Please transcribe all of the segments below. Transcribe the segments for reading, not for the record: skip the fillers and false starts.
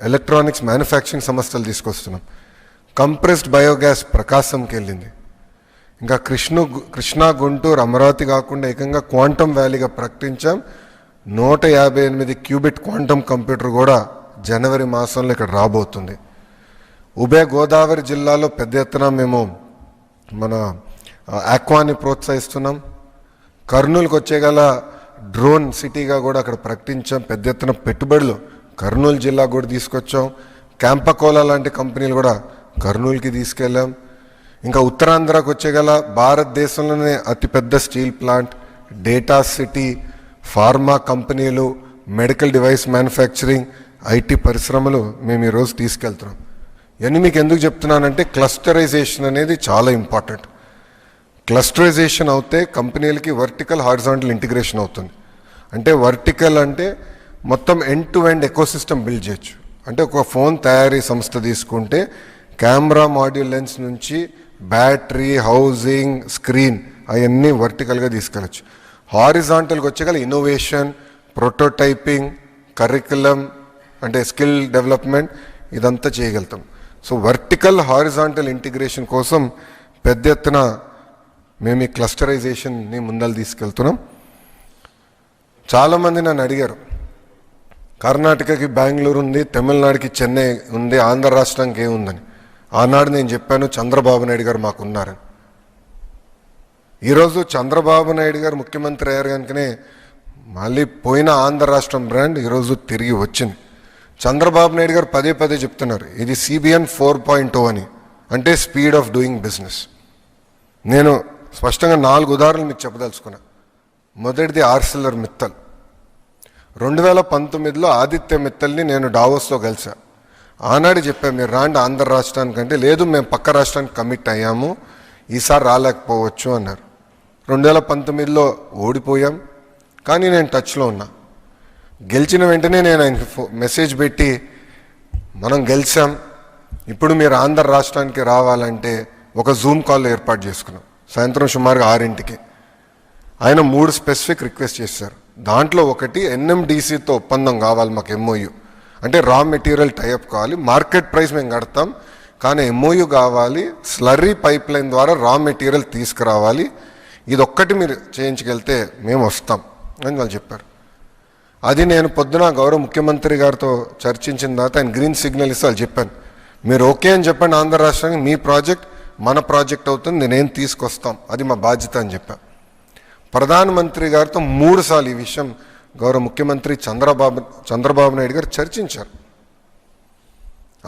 Electronics manufacturing సంస్థలు తీసుకొస్తున్నాం. Compressed biogas ప్రకాశంకి వెళ్ళింది. ఇంకా కృష్ణా, గుంటూరు, అమరావతి కాకుండా ఏకంగా క్వాంటమ్ వ్యాలీగా ప్రకటించాం. 158 క్యూబిట్ క్వాంటమ్ కంప్యూటర్ కూడా జనవరి మాసంలో ఇక్కడ రాబోతుంది. ఉభయ గోదావరి జిల్లాలో పెద్ద ఎత్తున మేము మన ఆక్వాని ప్రోత్సహిస్తున్నాం. కర్నూలుకి వచ్చేగల డ్రోన్ సిటీగా కూడా అక్కడ ప్రకటించాం. పెద్ద ఎత్తున పెట్టుబడులు కర్నూలు జిల్లా కూడా తీసుకొచ్చాం. క్యాంపకోలా లాంటి కంపెనీలు కూడా కర్నూలుకి తీసుకెళ్ళాం. ఇంకా ఉత్తరాంధ్రకు వచ్చేగల భారతదేశంలోనే అతిపెద్ద steel plant, data city, pharma కంపెనీలు, మెడికల్ డివైస్ మ్యానుఫ్యాక్చరింగ్, ఐటీ పరిశ్రమలు మేము ఈరోజు తీసుకెళ్తున్నాం. ఇవన్నీ మీకు ఎందుకు చెప్తున్నానంటే క్లస్టరైజేషన్ అనేది చాలా ఇంపార్టెంట్. క్లస్టరైజేషన్ అవుతే కంపెనీలకి వర్టికల్ హారిజాంటల్ ఇంటిగ్రేషన్ అవుతుంది. అంటే వర్టికల్ అంటే మొత్తం end to end ecosystem build చేయొచ్చు. అంటే ఒక ఫోన్ తయారీ సంస్థ తీసుకుంటే కెమెరా, మాడ్యూల్, లెన్స్ నుంచి బ్యాటరీ, హౌసింగ్, స్క్రీన్ అవన్నీ వర్టికల్గా తీసుకెళ్ళచ్చు. హారిజాంటల్గా వచ్చేగల ఇన్నోవేషన్, ప్రోటోటైపింగ్, కరికులం అంటే స్కిల్ డెవలప్మెంట్ ఇదంతా చేయగలుగుతాం. సో వర్టికల్ హారిజాంటల్ ఇంటిగ్రేషన్ కోసం పెద్ద ఎత్తున మేము ఈ క్లస్టరైజేషన్ని ముందలు తీసుకెళ్తున్నాం. చాలామంది నన్ను అడిగారు, కర్ణాటకకి బెంగళూరు ఉంది, తమిళనాడుకి చెన్నై ఉంది, ఆంధ్ర రాష్ట్రానికి ఏముందని. ఆనాడు నేను చెప్పాను చంద్రబాబు నాయుడు గారు మాకున్నారని. ఈరోజు చంద్రబాబు నాయుడు గారు ముఖ్యమంత్రి అయ్యారు కనుకనే మళ్ళీ పోయిన ఆంధ్ర రాష్ట్రం బ్రాండ్ ఈరోజు తిరిగి వచ్చింది. చంద్రబాబు నాయుడు గారు పదే పదే చెప్తున్నారు ఇది CBN 4.0 అని, అంటే స్పీడ్ ఆఫ్ డూయింగ్ బిజినెస్. నేను స్పష్టంగా 4 ఉదాహరణలు మీకు చెప్పదలుచుకున్నా. మొదటిది ఆర్సిలర్ మిత్తల్. 2019లో ఆదిత్య మిత్తల్ని నేను డావోస్లో కలిసా. ఆనాడు చెప్పాను మీరు రాండి ఆంధ్ర రాష్ట్రానికంటే, లేదు మేము పక్క రాష్ట్రానికి కమిట్ అయ్యాము, ఈసారి రాలేకపోవచ్చు అన్నారు. 2019లో ఓడిపోయాం, కానీ నేను టచ్లో ఉన్నా. గెలిచిన వెంటనే నేను ఆయనకి మెసేజ్ పెట్టి మనం గెలిచాం, ఇప్పుడు మీరు ఆంధ్ర రాష్ట్రానికి రావాలంటే ఒక జూమ్ కాల్ ఏర్పాటు చేసుకున్నాం. సాయంత్రం సుమారుగా 6 ఆయన 3 స్పెసిఫిక్ రిక్వెస్ట్ చేశారు. దాంట్లో ఒకటి NMDCతో ఒప్పందం కావాలి మాకు, MOU అంటే రా మెటీరియల్ టైఅప్ కావాలి, మార్కెట్ ప్రైస్ మేము కడతాం కానీ MOU కావాలి, స్లర్రీ పైప్ లైన్ ద్వారా రా మెటీరియల్ తీసుకురావాలి, ఇది ఒక్కటి మీరు చేయించగలితే మేము వస్తాం అని వాళ్ళు చెప్పారు. అది నేను పొద్దున గౌరవ ముఖ్యమంత్రి గారితో చర్చించిన తర్వాత ఆయన గ్రీన్ సిగ్నల్ ఇస్తే వాళ్ళు చెప్పాను మీరు ఓకే అని చెప్పండి, ఆంధ్ర రాష్ట్రానికి మీ ప్రాజెక్ట్ మన ప్రాజెక్ట్ అవుతుంది, నేనేం తీసుకొస్తాం, అది మా బాధ్యత అని చెప్పాను. ప్రధానమంత్రి గారితో 3 సార్లు ఈ విషయం గౌరవ ముఖ్యమంత్రి చంద్రబాబు నాయుడు గారు చర్చించారు.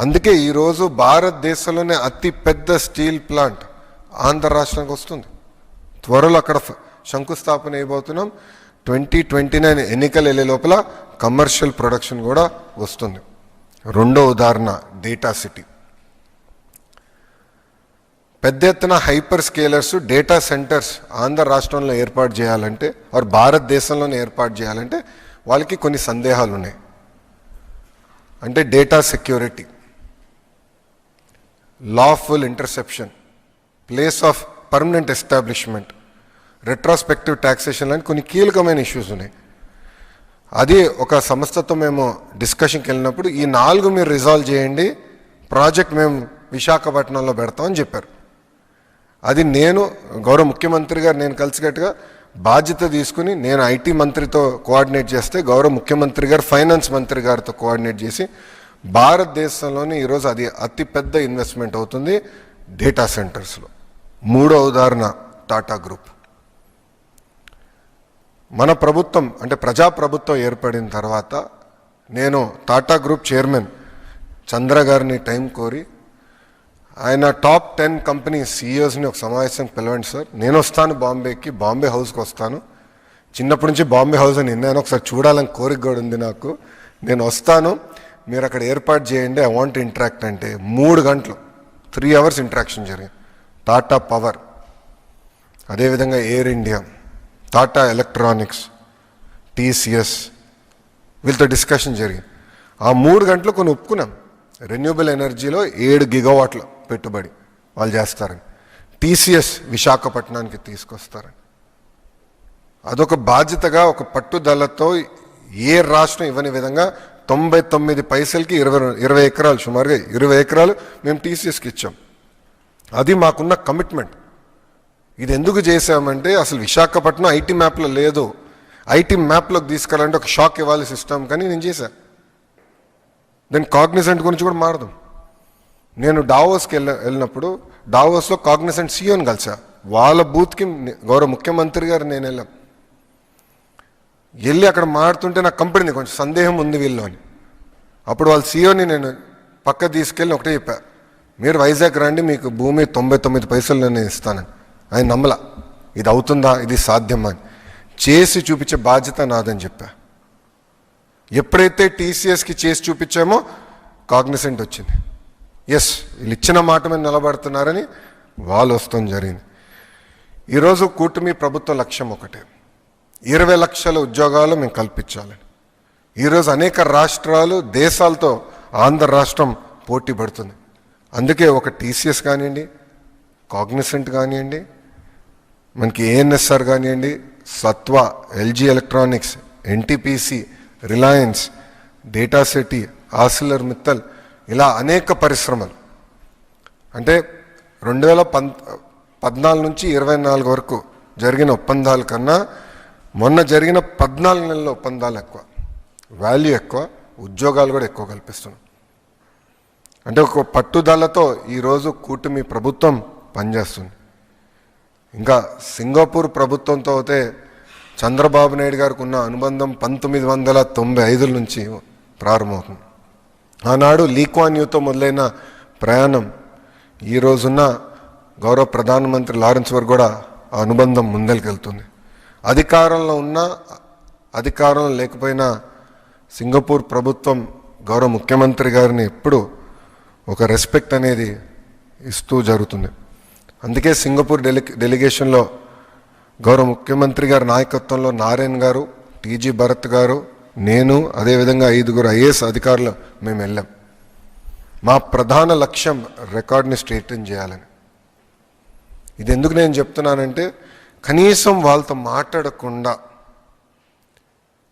అందుకే ఈరోజు భారతదేశంలోనే అతి పెద్ద స్టీల్ ప్లాంట్ ఆంధ్ర రాష్ట్రానికి వస్తుంది. త్వరలో అక్కడ శంకుస్థాపన అయిపోతున్నాం. 2029 ఎన్నికలు వెళ్ళే లోపల కమర్షియల్ ప్రొడక్షన్ కూడా వస్తుంది. రెండో ఉదాహరణ డేటా సిటీ. పెద్ద ఎత్తున hyper scalers, data centres Andhra రాష్ట్రంలో ఏర్పాటు చేయాలంటే వారు భారతదేశంలోనే ఏర్పాటు చేయాలంటే వాళ్ళకి కొన్ని సందేహాలు ఉన్నాయి. అంటే data security, lawful interception, place of permanent establishment, retrospective taxation లాంటి కొన్ని కీలకమైన ఇష్యూస్ ఉన్నాయి. అది ఒక సంస్థతో మేము డిస్కషన్కి వెళ్ళినప్పుడు ఈ 4 మీరు రిజాల్వ్ చేయండి, ప్రాజెక్ట్ మేము విశాఖపట్నంలో పెడతామని చెప్పారు. అది నేను గౌరవ ముఖ్యమంత్రి గారు నేను కలిసికట్టుగా బాధ్యత తీసుకుని నేను IT మంత్రితో కోఆర్డినేట్ చేస్తే గౌరవ ముఖ్యమంత్రి గారు ఫైనాన్స్ మంత్రి గారితో కోఆర్డినేట్ చేసి భారతదేశంలోనే ఈరోజు అది అతిపెద్ద ఇన్వెస్ట్మెంట్ అవుతుంది డేటా సెంటర్స్లో. 3వ ఉదాహరణ టాటా గ్రూప్. మన ప్రభుత్వం అంటే ప్రజాప్రభుత్వం ఏర్పడిన తర్వాత నేను టాటా గ్రూప్ చైర్మన్ చంద్ర గారిని టైం కోరి ఆయన టాప్ 10 కంపెనీ CEOస్ని ఒక సమావేశం పిలవండి సార్, నేను వస్తాను బాంబేకి, బాంబే హౌస్కి వస్తాను, చిన్నప్పటి నుంచి బాంబే హౌస్ అని విన్నాను, ఒకసారి చూడాలని కోరిక కూడా ఉంది నాకు, నేను వస్తాను, మీరు అక్కడ ఏర్పాటు చేయండి, ఐ వాంట్ ఇంటరాక్ట్ అంటే 3 గంటలు 3 అవర్స్ ఇంటరాక్షన్ జరిగింది. టాటా పవర్, అదేవిధంగా air India, Tata electronics, TCS వీళ్ళతో డిస్కషన్ జరిగింది. ఆ 3 గంటలు కొన్ని ఒప్పుకున్నాం. రెన్యూబుల్ ఎనర్జీలో 7 గిగావాట్ల పెట్టుబడి వాళ్ళు చేస్తారని, TCS విశాఖపట్నానికి తీసుకొస్తారని. అదొక బాధ్యతగా ఒక పట్టుదలతో ఏ రాష్ట్రం ఇవ్వని విధంగా 99 పైసలకి 20 ఎకరాలు, సుమారుగా 20 ఎకరాలు మేము టీసీఎస్కి ఇచ్చాం. అది మాకున్న కమిట్మెంట్. ఇది ఎందుకు చేశామంటే అసలు విశాఖపట్నం ఐటీ మ్యాప్లో లేదు. ఐటీ మ్యాప్లోకి తీసుకెళ్ళాలంటే ఒక షాక్ ఇవ్వాలి సిస్టమ్, కానీ నేను చేశాను. దెన్ కాగ్నిసెంట్ గురించి కూడా మారదాం. నేను డావోస్కి వెళ్ళినప్పుడు డావోస్లో కాగ్నిసెంట్ సీఈఓని కలిసా. వాళ్ళ బూత్కి గౌరవ ముఖ్యమంత్రి గారు నేను వెళ్ళి అక్కడ మాడుతుంటే నాకు కంపెనీ కొంచెం సందేహం ఉంది వీళ్ళు అని. అప్పుడు వాళ్ళ సీఈఓని నేను పక్క తీసుకెళ్ళి ఒకటే చెప్పా, మీరు వైజాగ్ రండి, మీకు భూమి 99 పైసలు నేను ఇస్తానని. ఆయన నమ్మలా, ఇది అవుతుందా, ఇది సాధ్యమా అని. చేసి చూపించే బాధ్యత నాదని చెప్పా. ఎప్పుడైతే టీసీఎస్కి చేసి చూపించామో కాగ్నిసెంట్ వచ్చింది. ఎస్, వీళ్ళు ఇచ్చిన మాట మీద నిలబడుతున్నారని వాళ్ళు వస్తాం జరిగింది. ఈరోజు కూటమి ప్రభుత్వ లక్ష్యం ఒకటే, 20 లక్షల ఉద్యోగాలు మేము కల్పించాలని. ఈరోజు అనేక రాష్ట్రాలు, దేశాలతో ఆంధ్ర రాష్ట్రం పోటీ పడుతుంది. అందుకే ఒక టీసీఎస్ కానివ్వండి, కాగ్నిసెంట్ కానివ్వండి, మనకి ఏఎన్ఎస్ఆర్ కానివ్వండి, సత్వ, LG electronics, NTPC, Reliance, data city, ఆసిలర్ Mittal, ఇలా అనేక పరిశ్రమలు. అంటే 2014 నుంచి 24 వరకు జరిగిన ఒప్పందాల కన్నా మొన్న జరిగిన 14 నెలల ఒప్పందాలు ఎక్కువ, వాల్యూ ఎక్కువ, ఉద్యోగాలు కూడా ఎక్కువ కల్పిస్తున్నాం. అంటే ఒక పట్టుదలతో ఈరోజు కూటమి ప్రభుత్వం పనిచేస్తుంది. ఇంకా సింగపూర్ ప్రభుత్వంతో అయితే చంద్రబాబు నాయుడు గారికి ఉన్న అనుబంధం 1995 నుంచి ప్రారంభమవుతుంది. ఆనాడు లీ క్వాన్ యూతో మొదలైన ప్రయాణం ఈ రోజున్న గౌరవ ప్రధానమంత్రి లారెన్స్ వరకు కూడా ఆ అనుబంధం ముందరికెళ్తుంది. అధికారంలో ఉన్నా అధికారంలో లేకపోయినా సింగపూర్ ప్రభుత్వం గౌరవ ముఖ్యమంత్రి గారిని ఎప్పుడు ఒక రెస్పెక్ట్ అనేది ఇస్తూ జరుగుతుంది. అందుకే సింగపూర్ డెలిగేషన్లో గౌరవ ముఖ్యమంత్రి గారి నాయకత్వంలో నారాయణ్ గారు, టీజీ భరత్ గారు, నేను, అదేవిధంగా 5 ఐఏఎస్ అధికారులు మేము వెళ్ళాం. మా ప్రధాన లక్ష్యం రికార్డ్ని స్ట్రెయిటన్ చేయాలని. ఇది ఎందుకు నేను చెప్తున్నానంటే, కనీసం వాళ్ళతో మాట్లాడకుండా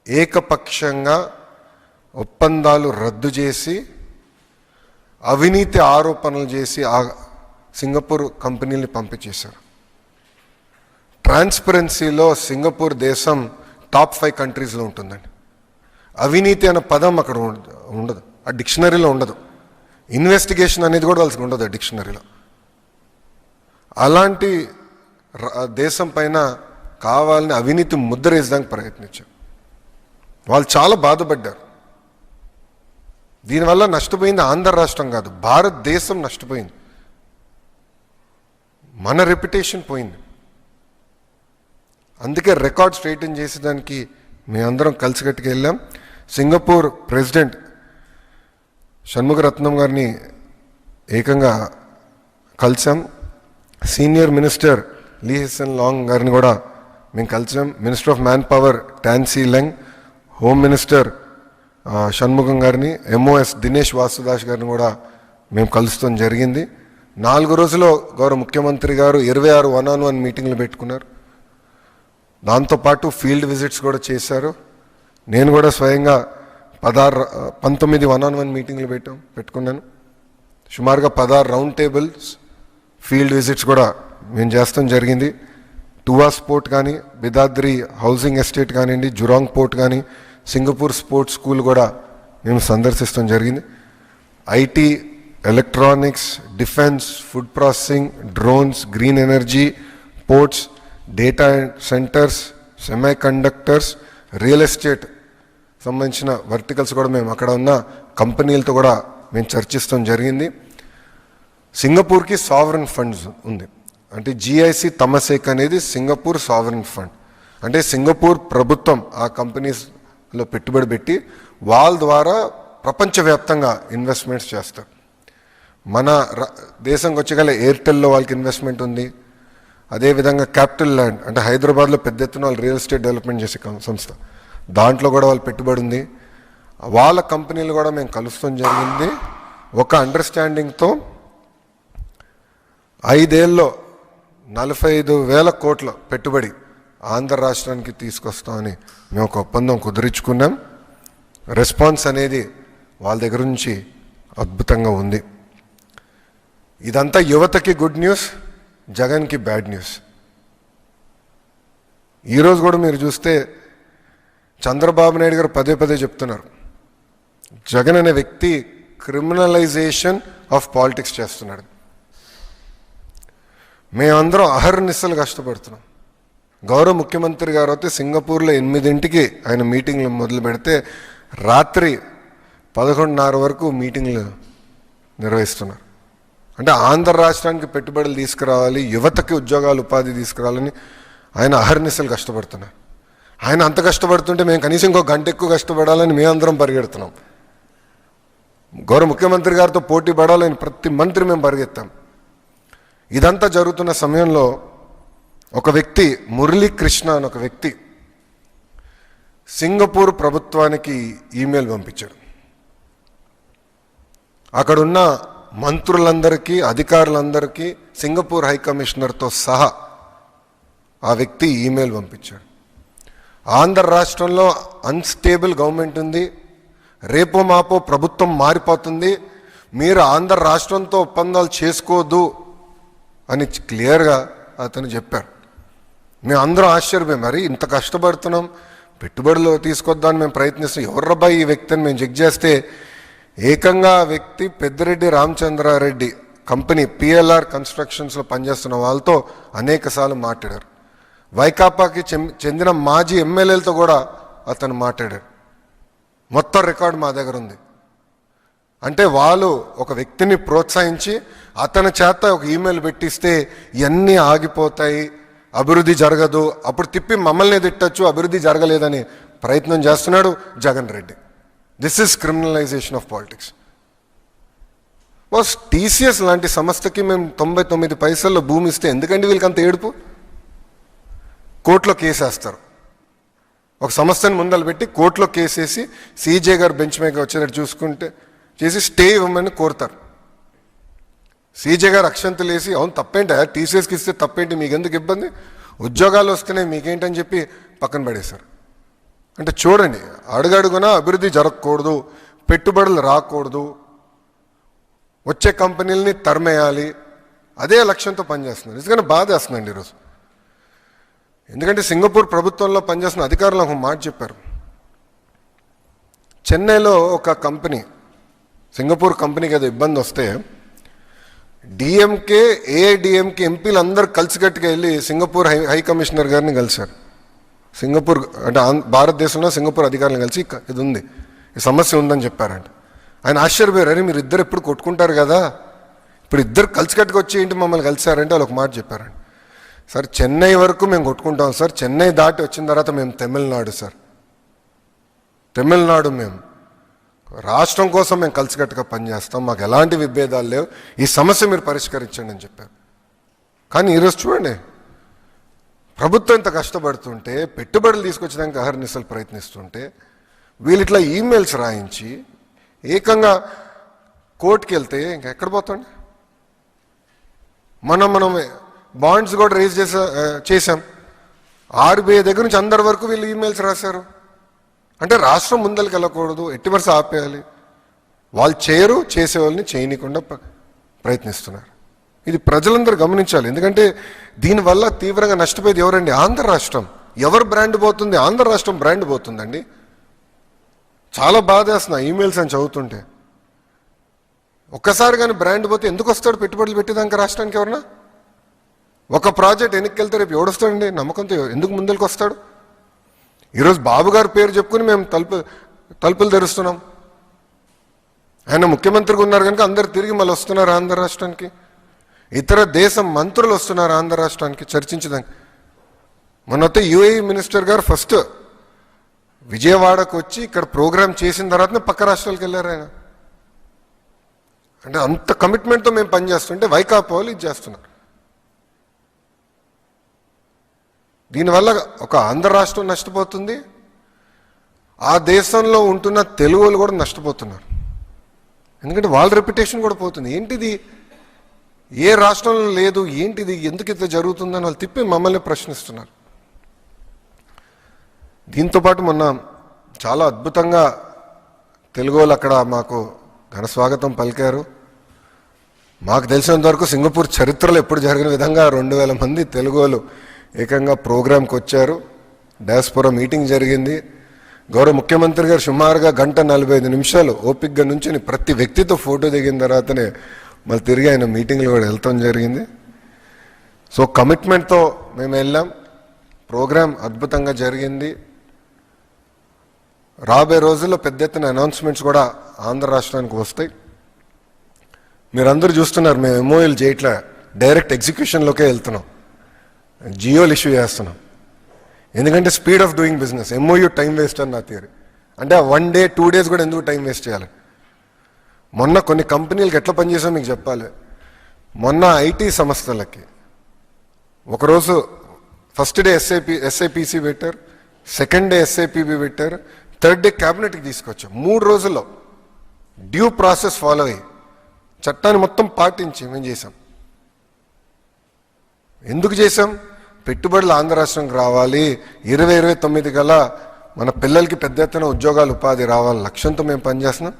ఏకపక్షంగా ఒప్పందాలు రద్దు చేసి అవినీతి ఆరోపణలు చేసి ఆ సింగపూర్ కంపెనీని పంపించేశారు. ట్రాన్స్పరెన్సీలో సింగపూర్ దేశం టాప్ 5 కంట్రీస్లో ఉంటుందండి. అవినీతి అనే పదం అక్కడ ఉండదు, ఆ డిక్షనరీలో ఉండదు. ఇన్వెస్టిగేషన్ అనేది కూడా వాళ్ళకి ఉండదు ఆ డిక్షనరీలో. అలాంటి దేశం పైన కావాలని అవినీతి ముద్ర వేసడానికి ప్రయత్నించారు. వాళ్ళు చాలా బాధపడ్డారు. దీనివల్ల నష్టపోయింది ఆంధ్ర రాష్ట్రం కాదు, భారతదేశం నష్టపోయింది. మన రెప్యుటేషన్ పోయింది. అందుకే రికార్డ్ స్ట్రెయిటన్ చేసేదానికి మేమందరం కలిసికట్టుకు వెళ్ళాం. సింగపూర్ ప్రెసిడెంట్ షణ్ముగరత్నం గారిని ఏకంగా కలిసాం. Senior minister Lee Hsien Loong గారిని కూడా మేము కలిసాం. Minister of manpower Tan See Leng, home minister Shanmugam గారిని, ఎంఓఎస్ దినేష్ వాసుదాస్ గారిని కూడా మేము కలుస్తాం జరిగింది. 4 రోజుల్లో గౌరవ ముఖ్యమంత్రి గారు 26 1-on-1 మీటింగ్లు పెట్టుకున్నారు. దాంతోపాటు ఫీల్డ్ విజిట్స్ కూడా చేశారు. నేను కూడా స్వయంగా 19 1-on-1 మీటింగ్లు పెట్టుకున్నాను. సుమారుగా 16 రౌండ్ టేబుల్స్, ఫీల్డ్ విజిట్స్ కూడా మేము చేస్తాం జరిగింది. టువాస్ పోర్ట్ కానీ, బిదాద్రి హౌసింగ్ ఎస్టేట్ కానివ్వండి, జురాంగ్ పోర్ట్ కానీ, సింగపూర్ స్పోర్ట్స్ స్కూల్ కూడా మేము సందర్శిస్తాం జరిగింది. IT, electronics, defence, food processing, drones, green energy, ports, data centres, semi conductors, real estate సంబంధించిన వర్టికల్స్ కూడా మేము అక్కడ ఉన్న కంపెనీలతో కూడా మేము చర్చిస్తాం జరిగింది. సింగపూర్కి సావరెన్ ఫండ్స్ ఉంది. అంటే జిఐసి తమసేక్ అనేది సింగపూర్ సావరెన్ ఫండ్. అంటే సింగపూర్ ప్రభుత్వం ఆ కంపెనీస్లో పెట్టుబడి పెట్టి వాళ్ళ ద్వారా ప్రపంచవ్యాప్తంగా ఇన్వెస్ట్మెంట్స్ చేస్తారు. మన దేశంకి వచ్చేగల ఎయిర్టెల్లో వాళ్ళకి ఇన్వెస్ట్మెంట్ ఉంది. అదేవిధంగా క్యాపిటల్ ల్యాండ్, అంటే హైదరాబాద్లో పెద్ద ఎత్తున వాళ్ళు రియల్ ఎస్టేట్ డెవలప్మెంట్ చేసే సంస్థ, దాంట్లో కూడా వాళ్ళు పెట్టుబడి ఉంది. వాళ్ళ కంపెనీలు కూడా మేము కలుస్తాం జరిగింది. ఒక అండర్స్టాండింగ్తో 5 ఏళ్ళలో 45,000 కోట్ల పెట్టుబడి ఆంధ్ర రాష్ట్రానికి తీసుకొస్తామని మేము ఒక ఒప్పందం కుదిరించుకున్నాం. రెస్పాన్స్ అనేది వాళ్ళ దగ్గర నుంచి అద్భుతంగా ఉంది. ఇదంతా యువతకి గుడ్ న్యూస్, జగన్కి బ్యాడ్ న్యూస్. ఈరోజు కూడా మీరు చూస్తే చంద్రబాబు నాయుడు గారు పదే పదే చెప్తున్నారు, జగన్ అనే వ్యక్తి క్రిమినలైజేషన్ ఆఫ్ పాలిటిక్స్ చేస్తున్నాడు. మేమందరం అహర్నిశలు కష్టపడుతున్నాం. గౌరవ ముఖ్యమంత్రి గారు అయితే సింగపూర్లో 8 ఆయన మీటింగ్లు మొదలు పెడితే రాత్రి 11:30 వరకు మీటింగ్లు నిర్వహిస్తున్నారు. అంటే ఆంధ్ర రాష్ట్రానికి పెట్టుబడులు తీసుకురావాలి, యువతకి ఉద్యోగాలు ఉపాధి తీసుకురావాలని ఆయన అహర్నిశలు కష్టపడుతున్నారు. ఆయన అంత కష్టపడుతుంటే మేము కనీసం ఇంకో గంట ఎక్కువ కష్టపడాలని మేమందరం పరిగెడుతున్నాం. గౌరవ ముఖ్యమంత్రి గారితో పోటీ పడాలని ప్రతి మంత్రి మేము పరిగెత్తాం. ఇదంతా జరుగుతున్న సమయంలో ఒక వ్యక్తి, మురళీకృష్ణ అని ఒక వ్యక్తి సింగపూర్ ప్రభుత్వానికి ఈమెయిల్ పంపించాడు. అక్కడున్న మంత్రులందరికీ, అధికారులందరికీ, సింగపూర్ హై కమిషనర్తో సహా ఆ వ్యక్తి ఈమెయిల్ పంపించాడు. ఆంధ్ర రాష్ట్రంలో అన్స్టేబుల్ గవర్నమెంట్ ఉంది, రేపో మాపో ప్రభుత్వం మారిపోతుంది, మీరు ఆంధ్ర రాష్ట్రంతో ఒప్పందాలు చేసుకోదు అని క్లియర్గా అతను చెప్పారు. మేము అందరం ఆశ్చర్యపోయాం, మరి ఇంత కష్టపడుతున్నాం, పెట్టుబడులు తీసుకొద్దామని మేము ప్రయత్నిస్తాం, ఎవర్రబ్బాయి ఈ వ్యక్తి అని మేము చెక్ చేస్తే ఏకంగా ఆ వ్యక్తి పెద్దిరెడ్డి రామచంద్రారెడ్డి కంపెనీ పిఎల్ఆర్ కన్స్ట్రక్షన్స్లో పనిచేస్తున్న వాళ్ళతో అనేకసార్లు మాట్లాడారు. వైకాపాకి చెందిన మాజీ ఎమ్మెల్యేలతో కూడా అతను మాట్లాడారు. మొత్తం రికార్డు మా దగ్గర ఉంది. అంటే వాళ్ళు ఒక వ్యక్తిని ప్రోత్సహించి అతని చేత ఒక ఈమెయిల్ పెట్టిస్తే ఇవన్నీ ఆగిపోతాయి, అభివృద్ధి జరగదు, అప్పుడు తిప్పి మమ్మల్ని తిట్టచ్చు, అభివృద్ధి జరగలేదని ప్రయత్నం చేస్తున్నాడు Jagan Reddy. This is criminalization of politics. Boss, TCS లాంటి సంస్థకి మేము 99 పైసల్లో భూమి ఇస్తే ఎందుకండి వీళ్ళకి అంత ఏడుపు? కోర్టులో కేసేస్తారు. ఒక సంస్థని ముందలు పెట్టి కోర్టులో కేసేసి సీజే గారు బెంచ్ మీద వచ్చేటట్టు చూసుకుంటే చేసి స్టే ఇవ్వమని కోరుతారు. సీజే గారు అక్షంతలు వేసి, అవును తప్పేంటి, టీసీఎస్కి ఇస్తే తప్పేంటి, మీకు ఎందుకు ఇబ్బంది, ఉద్యోగాలు వస్తున్నాయి మీకేంటని చెప్పి పక్కన పడేశారు. అంటే చూడండి, అడుగడుగునా అభివృద్ధి జరగకూడదు, పెట్టుబడులు రాకూడదు, వచ్చే కంపెనీలని తరిమేయాలి, అదే లక్ష్యంతో పనిచేస్తున్నారు. నిజంగానే బాధ వేస్తుందండి ఈరోజు. ఎందుకంటే సింగపూర్ ప్రభుత్వంలో పనిచేస్తున్న అధికారులు ఒక మాట చెప్పారు. చెన్నైలో ఒక కంపెనీ, సింగపూర్ కంపెనీకి ఏదో ఇబ్బంది వస్తే డిఎంకే, ఏఐడిఎంకే ఎంపీలు అందరూ కలిసికట్టుగా వెళ్ళి సింగపూర్ హై కమిషనర్ గారిని కలిశారు. సింగపూర్ అంటే భారతదేశంలో సింగపూర్ అధికారులను కలిసి ఇది ఉంది, ఈ సమస్య ఉందని చెప్పారంట. ఆయన ఆశ్చర్యపోయారు, అరే మీరు ఇద్దరు ఎప్పుడు కొట్టుకుంటారు కదా, ఇప్పుడు ఇద్దరు కలిసికట్టుగా వచ్చి ఏంటి మమ్మల్ని కలిశారంటే వాళ్ళు ఒక మాట చెప్పారండి, సార్ చెన్నై వరకు మేము కొట్టుకుంటాం సార్, చెన్నై దాటి వచ్చిన తర్వాత మేము తమిళనాడు సార్, తమిళనాడు మేము రాష్ట్రం కోసం మేము కలిసికట్టుగా పనిచేస్తాం, మాకు ఎలాంటి విభేదాలు లేవు, ఈ సమస్య మీరు పరిష్కరించండి అని చెప్పారు. కానీ ఈరోజు చూడండి, ప్రభుత్వం ఇంత కష్టపడుతుంటే, పెట్టుబడులు తీసుకొచ్చడానికి అహర్నిశలు ప్రయత్నిస్తుంటే, వీళ్ళు ఇట్లా ఈమెయిల్స్ రాయించి ఏకంగా కోర్టుకి వెళ్తే ఇంకెక్కడ పోతాండి. మనం బాండ్స్ కూడా రేజ్ చేశాం. ఆర్బీఐ దగ్గర నుంచి అందరి వరకు వీళ్ళు ఈమెయిల్స్ రాశారు. అంటే రాష్ట్రం ముందరికి వెళ్ళకూడదు, ఎట్టి వరుస ఆపేయాలి, వాళ్ళు చేయరు, చేసేవాళ్ళని చేయనీయకుండా ప్రయత్నిస్తున్నారు. ఇది ప్రజలందరూ గమనించాలి. ఎందుకంటే దీనివల్ల తీవ్రంగా నష్టపోయేది ఎవరండి? ఆంధ్ర రాష్ట్రం. ఎవరు బ్రాండ్ పోతుంది? ఆంధ్ర రాష్ట్రం బ్రాండ్ పోతుందండి. చాలా బాధ వేస్తున్నా ఈమెయిల్స్ అని చదువుతుంటే. ఒక్కసారి కానీ బ్రాండ్ పోతే ఎందుకు వస్తాడు పెట్టుబడులు పెట్టేదానికి రాష్ట్రానికి? ఎవరన్నా ఒక ప్రాజెక్ట్ వెనక్కి వెళ్తే రేపు ఎవడొస్తాడండి? నమ్మకంతో ఎందుకు ముందరికి వస్తాడు? ఈరోజు బాబు గారి పేరు చెప్పుకుని మేము తలుపులు తెరుస్తున్నాం. ఆయన ముఖ్యమంత్రిగా ఉన్నారు కనుక అందరు తిరిగి మళ్ళీ వస్తున్నారు ఆంధ్ర రాష్ట్రానికి. ఇతర దేశం మంత్రులు వస్తున్నారు ఆంధ్ర రాష్ట్రానికి చర్చించడానికి. మొన్నైతే యుఏఈ మినిస్టర్ గారు ఫస్ట్ విజయవాడకు వచ్చి ఇక్కడ ప్రోగ్రామ్ చేసిన తర్వాతనే పక్క రాష్ట్రాలకు వెళ్ళారు ఆయన. అంటే అంత కమిట్మెంట్తో మేము పనిచేస్తుంటే వైకాపా వాళ్ళు ఇది చేస్తున్నారు. దీనివల్ల ఒక ఆంధ్ర రాష్ట్రం నష్టపోతుంది, ఆ దేశంలో ఉంటున్న తెలుగు వాళ్ళు కూడా నష్టపోతున్నారు. ఎందుకంటే వాళ్ళ రెప్యుటేషన్ కూడా పోతుంది. ఏంటిది, ఏ రాష్ట్రంలో లేదు, ఏంటిది, ఎందుకు ఇట్లా జరుగుతుందని వాళ్ళు తిప్పి మమ్మల్ని ప్రశ్నిస్తున్నారు. దీంతోపాటు మొన్న చాలా అద్భుతంగా తెలుగు వాళ్ళు అక్కడ మాకు ఘన స్వాగతం పలికారు. మాకు తెలిసినంత వరకు సింగపూర్ చరిత్రలో ఎప్పుడు జరిగిన విధంగా 2000 మంది తెలుగు వాళ్ళు ఏకంగా ప్రోగ్రాంకి వచ్చారు. డయాస్పోరా మీటింగ్ జరిగింది. గౌరవ ముఖ్యమంత్రి గారు సుమారుగా 1:45 ఓపిక్గా నుంచి ప్రతి వ్యక్తితో ఫోటో దిగిన తర్వాతనే మళ్ళీ తిరిగి ఆయన మీటింగ్లో కూడా వెళ్తాం జరిగింది. సో కమిట్మెంట్తో మేము వెళ్ళాం. ప్రోగ్రాం అద్భుతంగా జరిగింది. రాబోయే రోజుల్లో పెద్ద ఎత్తున అనౌన్స్మెంట్స్ కూడా ఆంధ్ర రాష్ట్రానికి వస్తాయి. మీరందరూ చూస్తున్నారు, మేము ఎంఓయూలు చేయట్లే, డైరెక్ట్ ఎగ్జిక్యూషన్లోకే వెళ్తున్నాం. జియోలు ఇష్యూ చేస్తున్నాం. ఎందుకంటే speed of doing business. MoU time waste అని నా థియరీ. అంటే 1 డే 2 డేస్ కూడా ఎందుకు టైం వేస్ట్ చేయాలి? మొన్న కొన్ని కంపెనీలకు ఎట్లా పనిచేసామో మీకు చెప్పాలి. మొన్న ఐటీ సంస్థలకి ఒకరోజు ఫస్ట్ డే ఎస్ఐపిసి పెట్టారు, సెకండ్ డే ఎస్ఐపిబి పెట్టారు, థర్డ్ డే క్యాబినెట్కి తీసుకొచ్చాం. 3 రోజుల్లో డ్యూ ప్రాసెస్ ఫాలో అయ్యి చట్టాన్ని మొత్తం పాటించి మేము చేసాం. ఎందుకు చేసాం? పెట్టుబడులు ఆంధ్ర రాష్ట్రంకి రావాలి, 2029 కల్లా మన పిల్లలకి పెద్ద ఎత్తున ఉద్యోగాలు ఉపాధి రావాలి లక్ష్యంతో మేము పనిచేస్తున్నాం.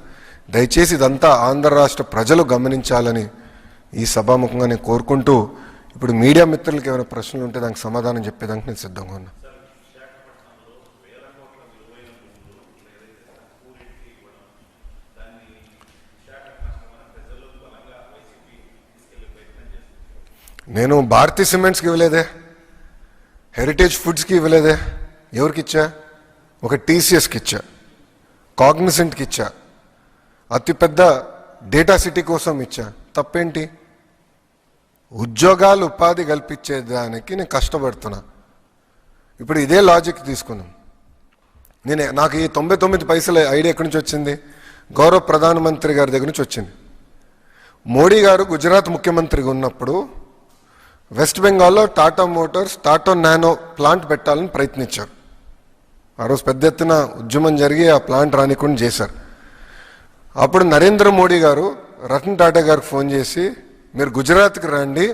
దయచేసి ఇదంతా ఆంధ్ర రాష్ట్ర ప్రజలు గమనించాలని ఈ సభాముఖంగా నేను కోరుకుంటూ, ఇప్పుడు మీడియా మిత్రులకి ఏమైనా ప్రశ్నలు ఉంటే దానికి సమాధానం చెప్పేదానికి నేను సిద్ధంగా ఉన్నా. నేను భారతీ సిమెంట్స్కి ఇవ్వలేదే, హెరిటేజ్ ఫుడ్స్కి ఇవ్వలేదే. ఎవరికి ఇచ్చా? ఒక టీసీఎస్కి ఇచ్చా, కాగ్నిసెంట్కి ఇచ్చా, అతిపెద్ద డేటా సిటీ కోసం ఇచ్చా. తప్పేంటి? ఉద్యోగాలు ఉపాధి కల్పించేదానికి నేను కష్టపడుతున్నా. ఇప్పుడు ఇదే లాజిక్ తీసుకున్నాం. నాకు ఈ 99 పైసల ఐడియా ఎక్కడి నుంచి వచ్చింది? గౌరవ ప్రధానమంత్రి గారి దగ్గర నుంచి వచ్చింది. మోడీ గారు గుజరాత్ ముఖ్యమంత్రిగా ఉన్నప్పుడు వెస్ట్ బెంగాల్లో Tata Motors Tata nano plant పెట్టాలని ప్రయత్నించారు. ఆ రోజు పెద్ద ఎత్తున ఉద్యమం జరిగి ఆ ప్లాంట్ రానికుండా చేశారు. అప్పుడు నరేంద్ర మోడీ గారు రతన్ టాటా గారికి ఫోన్ చేసి, మీరు గుజరాత్కి రండి,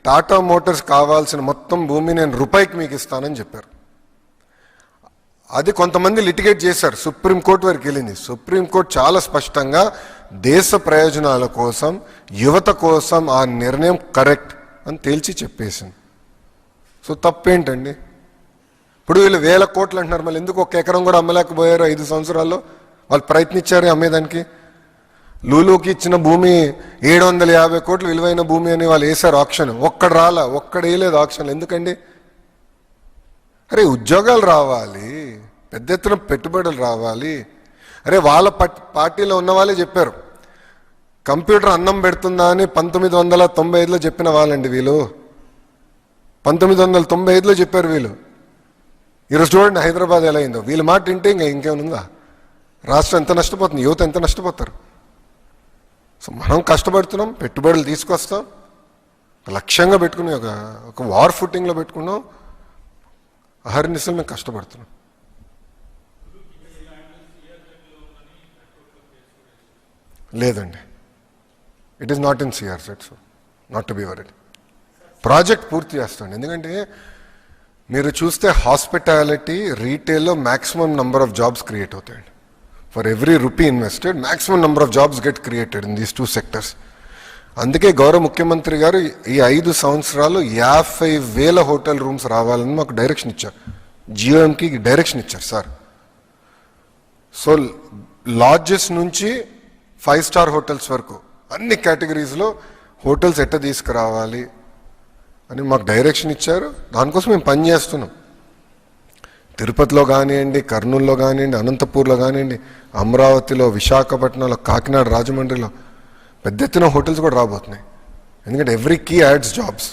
టాటా మోటార్స్ కావాల్సిన మొత్తం భూమి నేను రూపాయికి మీకు ఇస్తానని చెప్పారు. అది కొంతమంది లిటిగేట్ చేశారు, సుప్రీంకోర్టు వరకు వెళ్ళింది. సుప్రీంకోర్టు చాలా స్పష్టంగా దేశ ప్రయోజనాల కోసం, యువత కోసం ఆ నిర్ణయం కరెక్ట్ అని తేల్చి చెప్పేసింది. సో తప్పేంటండి? ఇప్పుడు వీళ్ళు 1000 కోట్లు అంటున్నారు, మళ్ళీ ఎందుకు 1 ఎకరం కూడా అమ్మలేకపోయారు 5 సంవత్సరాల్లో? వాళ్ళు ప్రయత్నించారు అమ్మేదానికి. లూలుకి ఇచ్చిన భూమి 750 కోట్లు విలువైన భూమి అని వాళ్ళు వేశారు ఆక్షన్. ఒక్కడ వేయలేదు ఆక్షన్. ఎందుకండి? అరే ఉద్యోగాలు రావాలి, పెద్ద ఎత్తున పెట్టుబడులు రావాలి. అరే వాళ్ళ పార్టీలో ఉన్న వాళ్ళే చెప్పారు, కంప్యూటర్ అన్నం పెడుతుందా అని 1995లో చెప్పిన వాళ్ళండి వీళ్ళు. 1995లో చెప్పారు వీళ్ళు. ఈరోజు చూడండి హైదరాబాద్ ఎలా అయిందో. వీళ్ళ మాట వింటే ఇంకేముందా? రాష్ట్రం ఎంత నష్టపోతుంది, యువత ఎంత నష్టపోతారు. సో మనం కష్టపడుతున్నాం, పెట్టుబడులు తీసుకొస్తాం, లక్ష్యంగా పెట్టుకుని ఒక వార్ ఫుటింగ్లో పెట్టుకున్నాం. అహర్నిశలు మేము కష్టపడుతున్నాం. లేదండి, it is not in CRZ, so not to be worried. Project పూర్తి చేస్తాండి. ఎందుకంటే మీరు చూస్తే హాస్పిటాలిటీ, రీటైల్లో maximum number of jobs create అవుతాయండి. For every rupee invested maximum number of jobs get created in these 2 sectors. అందుకే గౌరవ ముఖ్యమంత్రి గారు ఈ 5 సంవత్సరాలు 50,000 హోటల్ రూమ్స్ రావాలని మాకు డైరెక్షన్ ఇచ్చారు. జియోఎంకి డైరెక్షన్ ఇచ్చారు సార్. సో లాడ్జెస్ నుంచి 5 స్టార్ హోటల్స్ వరకు అన్ని కేటగిరీస్లో హోటల్స్ ఎట్ట తీసుకురావాలి అని మాకు డైరెక్షన్ ఇచ్చారు. దానికోసం మేము పనిచేస్తున్నాం. తిరుపతిలో కానివ్వండి, కర్నూలులో కానివ్వండి, అనంతపూర్లో కానివ్వండి, అమరావతిలో, విశాఖపట్నంలో, కాకినాడ, రాజమండ్రిలో పెద్ద ఎత్తున హోటల్స్ కూడా రాబోతున్నాయి. ఎందుకంటే every key adds jobs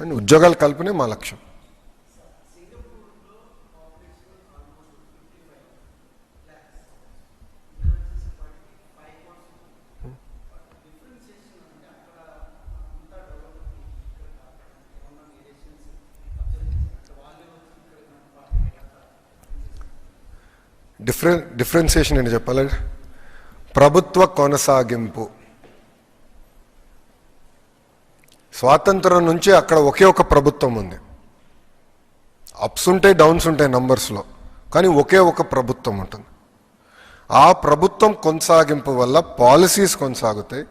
and ఉద్యోగాలు కల్పనే మా లక్ష్యం. డిఫరెన్సియేషన్ ఏంటి చెప్పాలి? ప్రభుత్వ కొనసాగింపు. స్వాతంత్రం నుంచి అక్కడ ఒకే ఒక ప్రభుత్వం ఉంది. అప్స్ ఉంటాయి, డౌన్స్ ఉంటాయి నంబర్స్లో, కానీ ఒకే ఒక ప్రభుత్వం ఉంటుంది. ఆ ప్రభుత్వం కొనసాగింపు వల్ల పాలసీస్ కొనసాగుతాయి,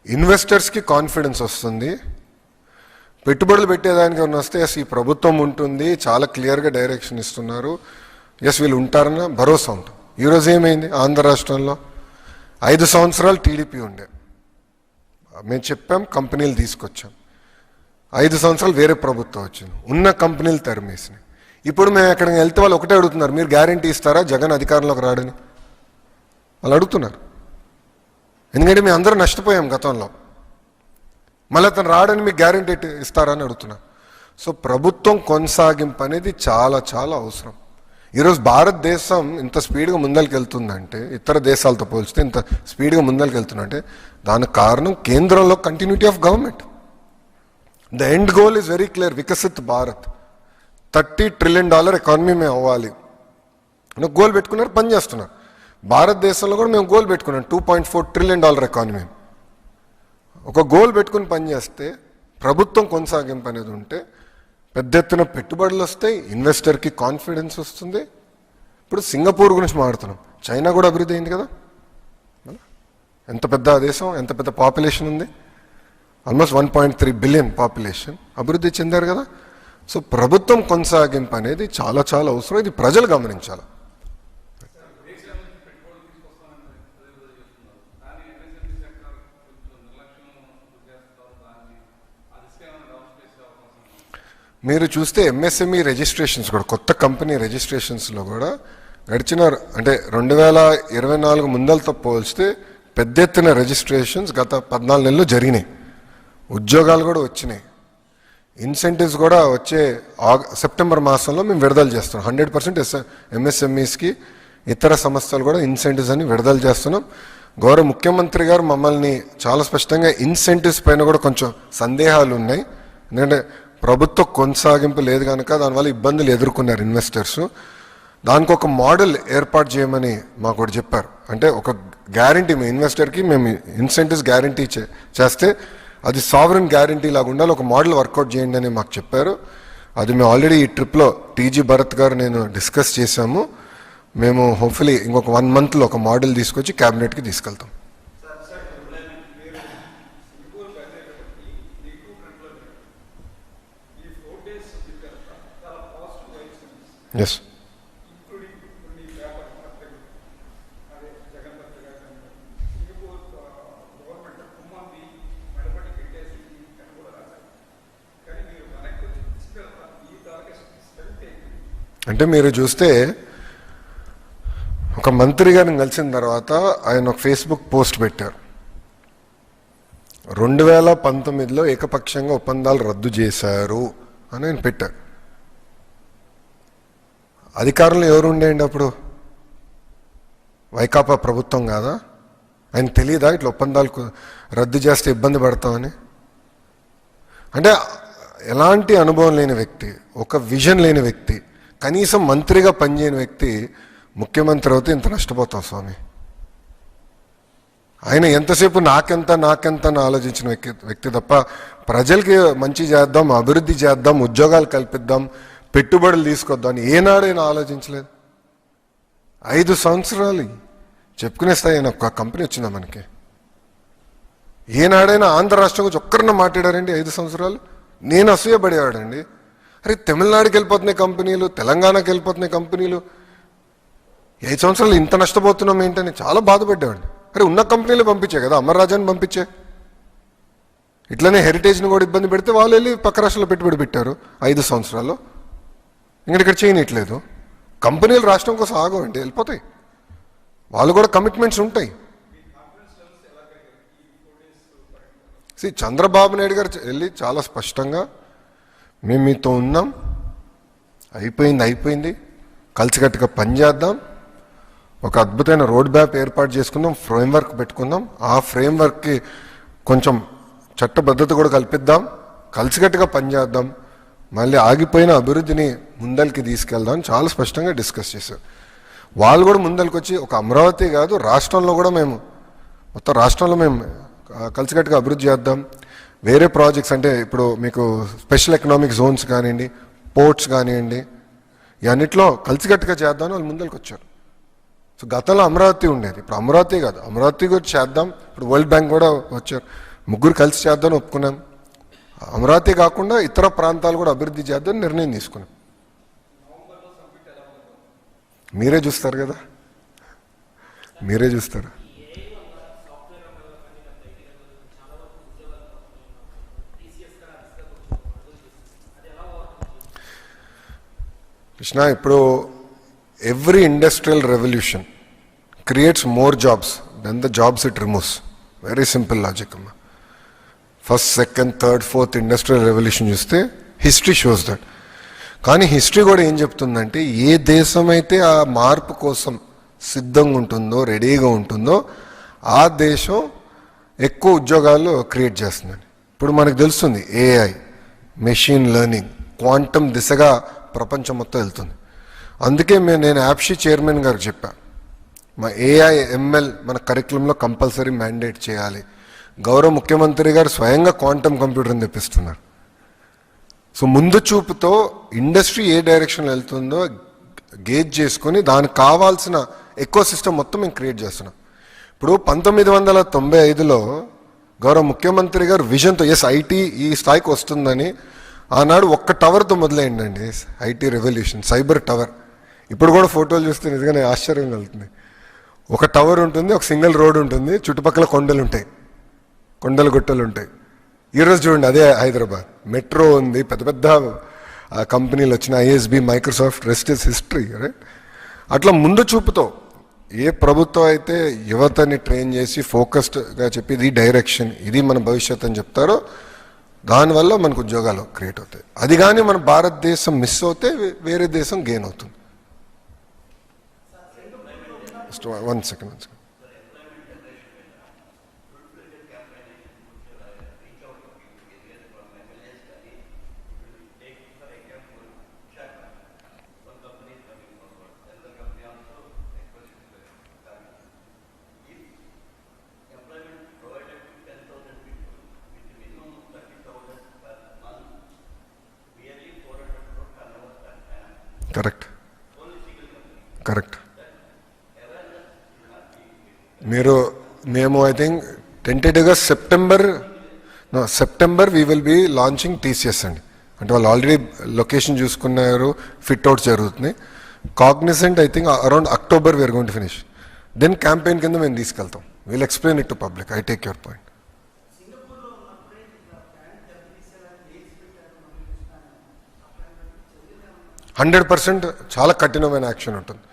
ఇన్వెస్టర్స్కి కాన్ఫిడెన్స్ వస్తుంది, పెట్టుబడులు పెట్టేదానికి వస్తే ఎస్ ఈ ప్రభుత్వం ఉంటుంది, చాలా క్లియర్గా డైరెక్షన్ ఇస్తున్నారు, ఎస్ వీళ్ళు ఉంటారన్న భరోసా ఉంటుంది. ఈరోజు ఏమైంది? ఆంధ్ర రాష్ట్రంలో 5 సంవత్సరాలు టీడీపీ ఉండే, మేము చెప్పాం, కంపెనీలు తీసుకొచ్చాం. 5 సంవత్సరాలు వేరే ప్రభుత్వం వచ్చింది, ఉన్న కంపెనీలు తరిమేసినాయి. ఇప్పుడు మేము ఎక్కడికి వెళ్తే వాళ్ళు ఒకటే అడుగుతున్నారు, మీరు గ్యారంటీ ఇస్తారా జగన్ అధికారంలోకి రాడని వాళ్ళు అడుగుతున్నారు. ఎందుకంటే మేము అందరూ నష్టపోయాం గతంలో, మళ్ళీ అతను రాడని మీకు గ్యారంటీ ఇస్తారని అడుగుతున్నారు. సో ప్రభుత్వం కొనసాగింపు అనేది చాలా చాలా అవసరం. ఈరోజు భారతదేశం ఇంత స్పీడ్గా ముందరికి వెళ్తుందంటే, ఇతర దేశాలతో పోల్చితే ఇంత స్పీడ్గా ముందరికి వెళ్తుందంటే దానికి కారణం కేంద్రంలో continuity of government. The end goal is very clear, Viksit Bharat, $30 trillion economy మేము అవ్వాలి అని గోల్ పెట్టుకున్నారు, పని చేస్తున్నారు. భారతదేశంలో కూడా మేము గోల్ పెట్టుకున్నాం, $2.4 ట్రిలియన్ ఎకానమీ. ఒక గోల్ పెట్టుకుని పనిచేస్తే ప్రభుత్వం కొనసాగింపు అనేది ఉంటే పెద్ద ఎత్తున పెట్టుబడులు వస్తాయి, ఇన్వెస్టర్కి కాన్ఫిడెన్స్ వస్తుంది. ఇప్పుడు సింగపూర్ గురించి మాట్లాడుతున్నాం, చైనా కూడా అభివృద్ధి అయింది కదా, ఎంత పెద్ద దేశం, ఎంత పెద్ద పాపులేషన్ ఉంది, ఆల్మోస్ట్ 1.3 బిలియన్ పాపులేషన్, అభివృద్ధి చెందారు కదా. సో ప్రభుత్వం కొనసాగింపు అనేది చాలా చాలా అవసరం, ఇది ప్రజలు గమనించాలి. మీరు చూస్తే ఎంఎస్ఎంఈ రిజిస్ట్రేషన్స్ కూడా, కొత్త కంపెనీ రిజిస్ట్రేషన్స్లో కూడా గడిచిన అంటే 2024 ముందలతో పోల్చితే పెద్ద ఎత్తున రిజిస్ట్రేషన్స్ గత 14 నెలలు జరిగినాయి. ఉద్యోగాలు కూడా వచ్చినాయి, ఇన్సెంటివ్స్ కూడా వచ్చే సెప్టెంబర్ మాసంలో మేము విడుదల చేస్తున్నాం. 100% ఎంఎస్ఎంఈస్కి ఇతర సంస్థలు కూడా ఇన్సెంటివ్స్ అని విడుదల చేస్తున్నాం. గౌరవ ముఖ్యమంత్రి గారు మమ్మల్ని చాలా స్పష్టంగా ఇన్సెంటివ్స్ పైన కూడా కొంచెం సందేహాలు ఉన్నాయి, ఎందుకంటే ప్రభుత్వ కొనసాగింపు లేదు కనుక దానివల్ల ఇబ్బందులు ఎదుర్కొన్నారు ఇన్వెస్టర్స్. దానికి ఒక మోడల్ ఏర్పాటు చేయమని మాకు కూడా చెప్పారు. అంటే ఒక గ్యారంటీ, మీ ఇన్వెస్టర్కి మేము ఇన్సెంటివ్స్ గ్యారంటీ చేస్తే అది సావరెన్ గ్యారంటీ లాగా ఉండాలి, ఒక మోడల్ వర్కౌట్ చేయండి అని మాకు చెప్పారు. అది మేము ఆల్రెడీ ఈ ట్రిప్లో టీజీ భరత్ గారు నేను డిస్కస్ చేశాము. మేము హోప్ఫుల్లీ ఇంకొక 1 మంత్లో ఒక మోడల్ తీసుకొచ్చి క్యాబినెట్కి తీసుకెళ్తాం. ఎస్, అంటే మీరు చూస్తే ఒక మంత్రి గారిని కలిసిన తర్వాత ఆయన ఒక ఫేస్బుక్ పోస్ట్ పెట్టారు, 2019లో ఏకపక్షంగా ఒప్పందాలు రద్దు చేశారు అని ఆయన పెట్టారు. అధికారంలో ఎవరు ఉండేయండి అప్పుడు? వైకాపా ప్రభుత్వం కాదా? ఆయన తెలియదా ఇట్లా ఒప్పందాలు రద్దు చేస్తే ఇబ్బంది పడతామని? అంటే ఎలాంటి అనుభవం లేని వ్యక్తి, ఒక విజన్ లేని వ్యక్తి, కనీసం మంత్రిగా పనిచేయని వ్యక్తి ముఖ్యమంత్రి అవుతే ఇంత నష్టపోతాం స్వామి. ఆయన ఎంతసేపు నాకెంత అని ఆలోచించిన వ్యక్తి తప్ప ప్రజలకి మంచి చేద్దాం, అభివృద్ధి చేద్దాం, ఉద్యోగాలు కల్పిద్దాం, పెట్టుబడులు తీసుకొద్దాం అని ఏనాడైనా ఆలోచించలేదు. 5 సంవత్సరాలు చెప్పుకునే స్థాయి ఒక కంపెనీ వచ్చిందా మనకి? ఏనాడైనా ఆంధ్ర రాష్ట్రం గురించి ఒక్కరిన మాట్లాడారండి 5 సంవత్సరాలు? నేను అసూయపడేవాడండి. అరే తమిళనాడుకి వెళ్ళిపోతున్నాయి కంపెనీలు, తెలంగాణకి వెళ్ళిపోతున్నాయి కంపెనీలు, 5 సంవత్సరాలు ఇంత నష్టపోతున్నాం ఏంటని చాలా బాధపడ్డామండి. అరే ఉన్న కంపెనీలు పంపించే కదా, అమర్రాజాని పంపించే. ఇట్లనే హెరిటేజ్ని కూడా ఇబ్బంది పెడితే వాళ్ళు వెళ్ళి పక్క రాష్ట్రంలో పెట్టుబడి పెట్టారు 5 సంవత్సరాల్లో. ఇక్కడ చేయనట్లేదు. కంపెనీలు రాష్ట్రం కోసం ఆగవండి, వెళ్ళిపోతాయి. వాళ్ళు కూడా కమిట్మెంట్స్ ఉంటాయి. చంద్రబాబు నాయుడు గారు వెళ్ళి చాలా స్పష్టంగా మేము మీతో ఉన్నాం, అయిపోయింది, కలిసికట్టుగా పనిచేద్దాం, ఒక అద్భుతమైన రోడ్ మ్యాప్ ఏర్పాటు చేసుకుందాం, ఫ్రేమ్వర్క్ పెట్టుకుందాం, ఆ ఫ్రేమ్వర్క్కి కొంచెం చట్టబద్ధత కూడా కల్పిద్దాం, కలిసికట్టుగా పనిచేద్దాం, మళ్ళీ ఆగిపోయిన అభివృద్ధిని ముందరికి తీసుకెళ్దాం చాలా స్పష్టంగా డిస్కస్ చేశారు. వాళ్ళు కూడా ముందరికి వచ్చి ఒక అమరావతి కాదు రాష్ట్రంలో కూడా మేము మొత్తం రాష్ట్రంలో మేము కలిసికట్టుగా అభివృద్ధి చేద్దాం. వేరే ప్రాజెక్ట్స్ అంటే ఇప్పుడు మీకు స్పెషల్ ఎకనామిక్ జోన్స్ కానివ్వండి, పోర్ట్స్ కానివ్వండి, ఇవన్నిట్లో కలిసికట్టుగా చేద్దామని వాళ్ళు ముందరికి వచ్చారు. సో గతంలో అమరావతి ఉండేది, ఇప్పుడు అమరావతి కాదు, అమరావతి కూడా చేద్దాం. ఇప్పుడు వరల్డ్ బ్యాంక్ కూడా వచ్చారు, ముగ్గురు కలిసి చేద్దాం ఒప్పుకున్నాం. అమరావతి కాకుండా ఇతర ప్రాంతాలు కూడా అభివృద్ధి చేద్దాం నిర్ణయం తీసుకున్నాం. మీరే చూస్తారు కదా, మీరే చూస్తారు. కృష్ణ, ఇప్పుడు every industrial revolution creates more jobs than the jobs it removes. Very simple logic అమ్మా. First, second, third, fourth industrial revolution చూస్తే హిస్టరీ షోస్ దట్. కానీ హిస్టరీ కూడా ఏం చెప్తుందంటే, ఏ దేశం అయితే ఆ మార్పు కోసం సిద్ధంగా ఉంటుందో, రెడీగా ఉంటుందో, ఆ దేశం ఎక్కువ ఉద్యోగాలు క్రియేట్ చేస్తుందని. ఇప్పుడు మనకు తెలుస్తుంది ఏఐ, మెషిన్ లెర్నింగ్, క్వాంటమ్ దిశగా ప్రపంచం మొత్తం వెళ్తుంది. అందుకే నేను యాప్షీ చైర్మన్ గారికి చెప్పా, మా ఏఐ ఎంఎల్ మన కరికులంలో కంపల్సరీ మ్యాండేట్ చేయాలి. గౌరవ ముఖ్యమంత్రి గారు స్వయంగా క్వాంటమ్ కంప్యూటర్ని తెప్పిస్తున్నారు. సో ముందు చూపుతో ఇండస్ట్రీ ఏ డైరెక్షన్లో వెళ్తుందో గేజ్ చేసుకొని దానికి కావాల్సిన ఎకో సిస్టమ్ మొత్తం మేము క్రియేట్ చేస్తున్నాం. ఇప్పుడు 1995లో గౌరవ ముఖ్యమంత్రి గారు విజన్తో ఐటీ ఈ స్థాయికి వస్తుందని ఆనాడు ఒక్క టవర్తో మొదలైందండి ఐటీ రెవల్యూషన్, సైబర్ టవర్. ఇప్పుడు కూడా ఫోటోలు చూస్తే నిజంగానే ఆశ్చర్యం కలుగుతుంది. ఒక టవర్ ఉంటుంది, ఒక సింగిల్ రోడ్ ఉంటుంది, చుట్టుపక్కల కొండలు ఉంటాయి, కొండలు గుట్టలు ఉంటాయి. ఈరోజు చూడండి అదే హైదరాబాద్, మెట్రో ఉంది, పెద్ద పెద్ద కంపెనీలు వచ్చిన ISB, Microsoft, rest is history. Right? అట్లా ముందు చూపుతో ఏ ప్రభుత్వం అయితే యువతని ట్రైన్ చేసి ఫోకస్డ్గా చెప్పి ఇది డైరెక్షన్, ఇది మన భవిష్యత్ అని చెప్తారో దానివల్ల మనకు ఉద్యోగాలు క్రియేట్ అవుతాయి. అది కానీ మన భారతదేశం మిస్ అవుతే వేరే దేశం గెయిన్ అవుతుంది. One second. కరెక్ట్. మేము ఐ థింక్ టెంటేటివ్గా September we will be launching TCS అండి. అంటే వాళ్ళు ఆల్రెడీ లొకేషన్ చూసుకున్నారు, ఫిట్ అవుట్ జరుగుతుంది. Cognizant I think around October we're going to finish. Then campaign కింద మేము తీసుకెళ్తాం. Will explain it to public. I take your point. 100% చాలా కఠినమైన యాక్షన్ ఉంటుంది.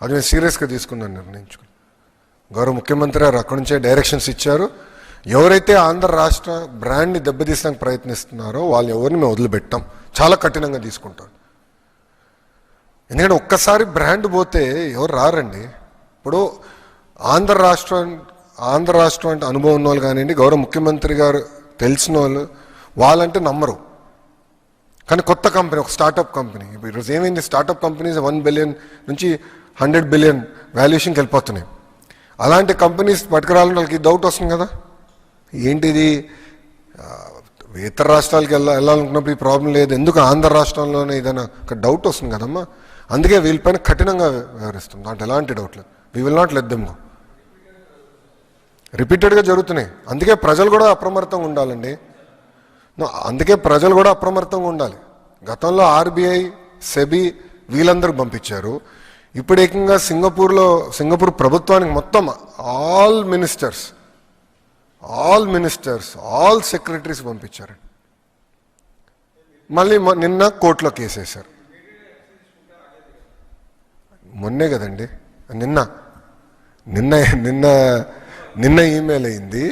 అది నేను సీరియస్గా తీసుకుందని నిర్ణయించుకుని గౌరవ ముఖ్యమంత్రి గారు అక్కడి నుంచే డైరెక్షన్స్ ఇచ్చారు. ఎవరైతే ఆంధ్ర రాష్ట్ర బ్రాండ్ని దెబ్బతీసడానికి ప్రయత్నిస్తున్నారో వాళ్ళు ఎవరిని మేము వదిలిపెట్టాం, చాలా కఠినంగా తీసుకుంటాం. ఎందుకంటే ఒక్కసారి బ్రాండ్ పోతే ఎవరు రారండి. ఇప్పుడు ఆంధ్ర రాష్ట్రం అంటే అనుభవం ఉన్న వాళ్ళు కానివ్వండి, గౌరవ ముఖ్యమంత్రి గారు తెలిసిన వాళ్ళంటే నమ్మరు. కానీ కొత్త కంపెనీ, ఒక స్టార్టప్ కంపెనీ, ఇప్పుడు ఈరోజు ఏమైంది, స్టార్టప్ కంపెనీస్ 1 బిలియన్ నుంచి 100 బిలియన్ వాల్యుయేషన్కి వెళ్ళిపోతున్నాయి. అలాంటి కంపెనీస్ పట్టుకురావాలని వాళ్ళకి డౌట్ వస్తుంది కదా, ఏంటిది ఇతర రాష్ట్రాలకి వెళ్ళాలనుకున్నప్పుడు ఈ ప్రాబ్లం లేదు, ఎందుకు ఆంధ్ర రాష్ట్రంలోనే ఏదైనా ఒక డౌట్ వస్తుంది కదమ్మా. అందుకే వీళ్ళపైన కఠినంగా వ్యవహరిస్తాం, దాంట్లో ఎలాంటి డౌట్ లేదు. We will not let them go. రిపీటెడ్గా జరుగుతున్నాయి. అందుకే ప్రజలు కూడా అప్రమత్తంగా ఉండాలండి. అందుకే ప్రజలు కూడా అప్రమత్తంగా ఉండాలి. గతంలో ఆర్బీఐ, సెబీ వీళ్ళందరూ పంపించారు. ఇప్పుడు ఏకంగా సింగపూర్ ప్రభుత్వానికి మొత్తం ఆల్ మినిస్టర్స్, ఆల్ సెక్రటరీస్ పంపించారు. మళ్ళీ నిన్న కోర్టులో కేసేశారు. మొన్నే కదండి, నిన్న ఈమెయిల్ అయింది.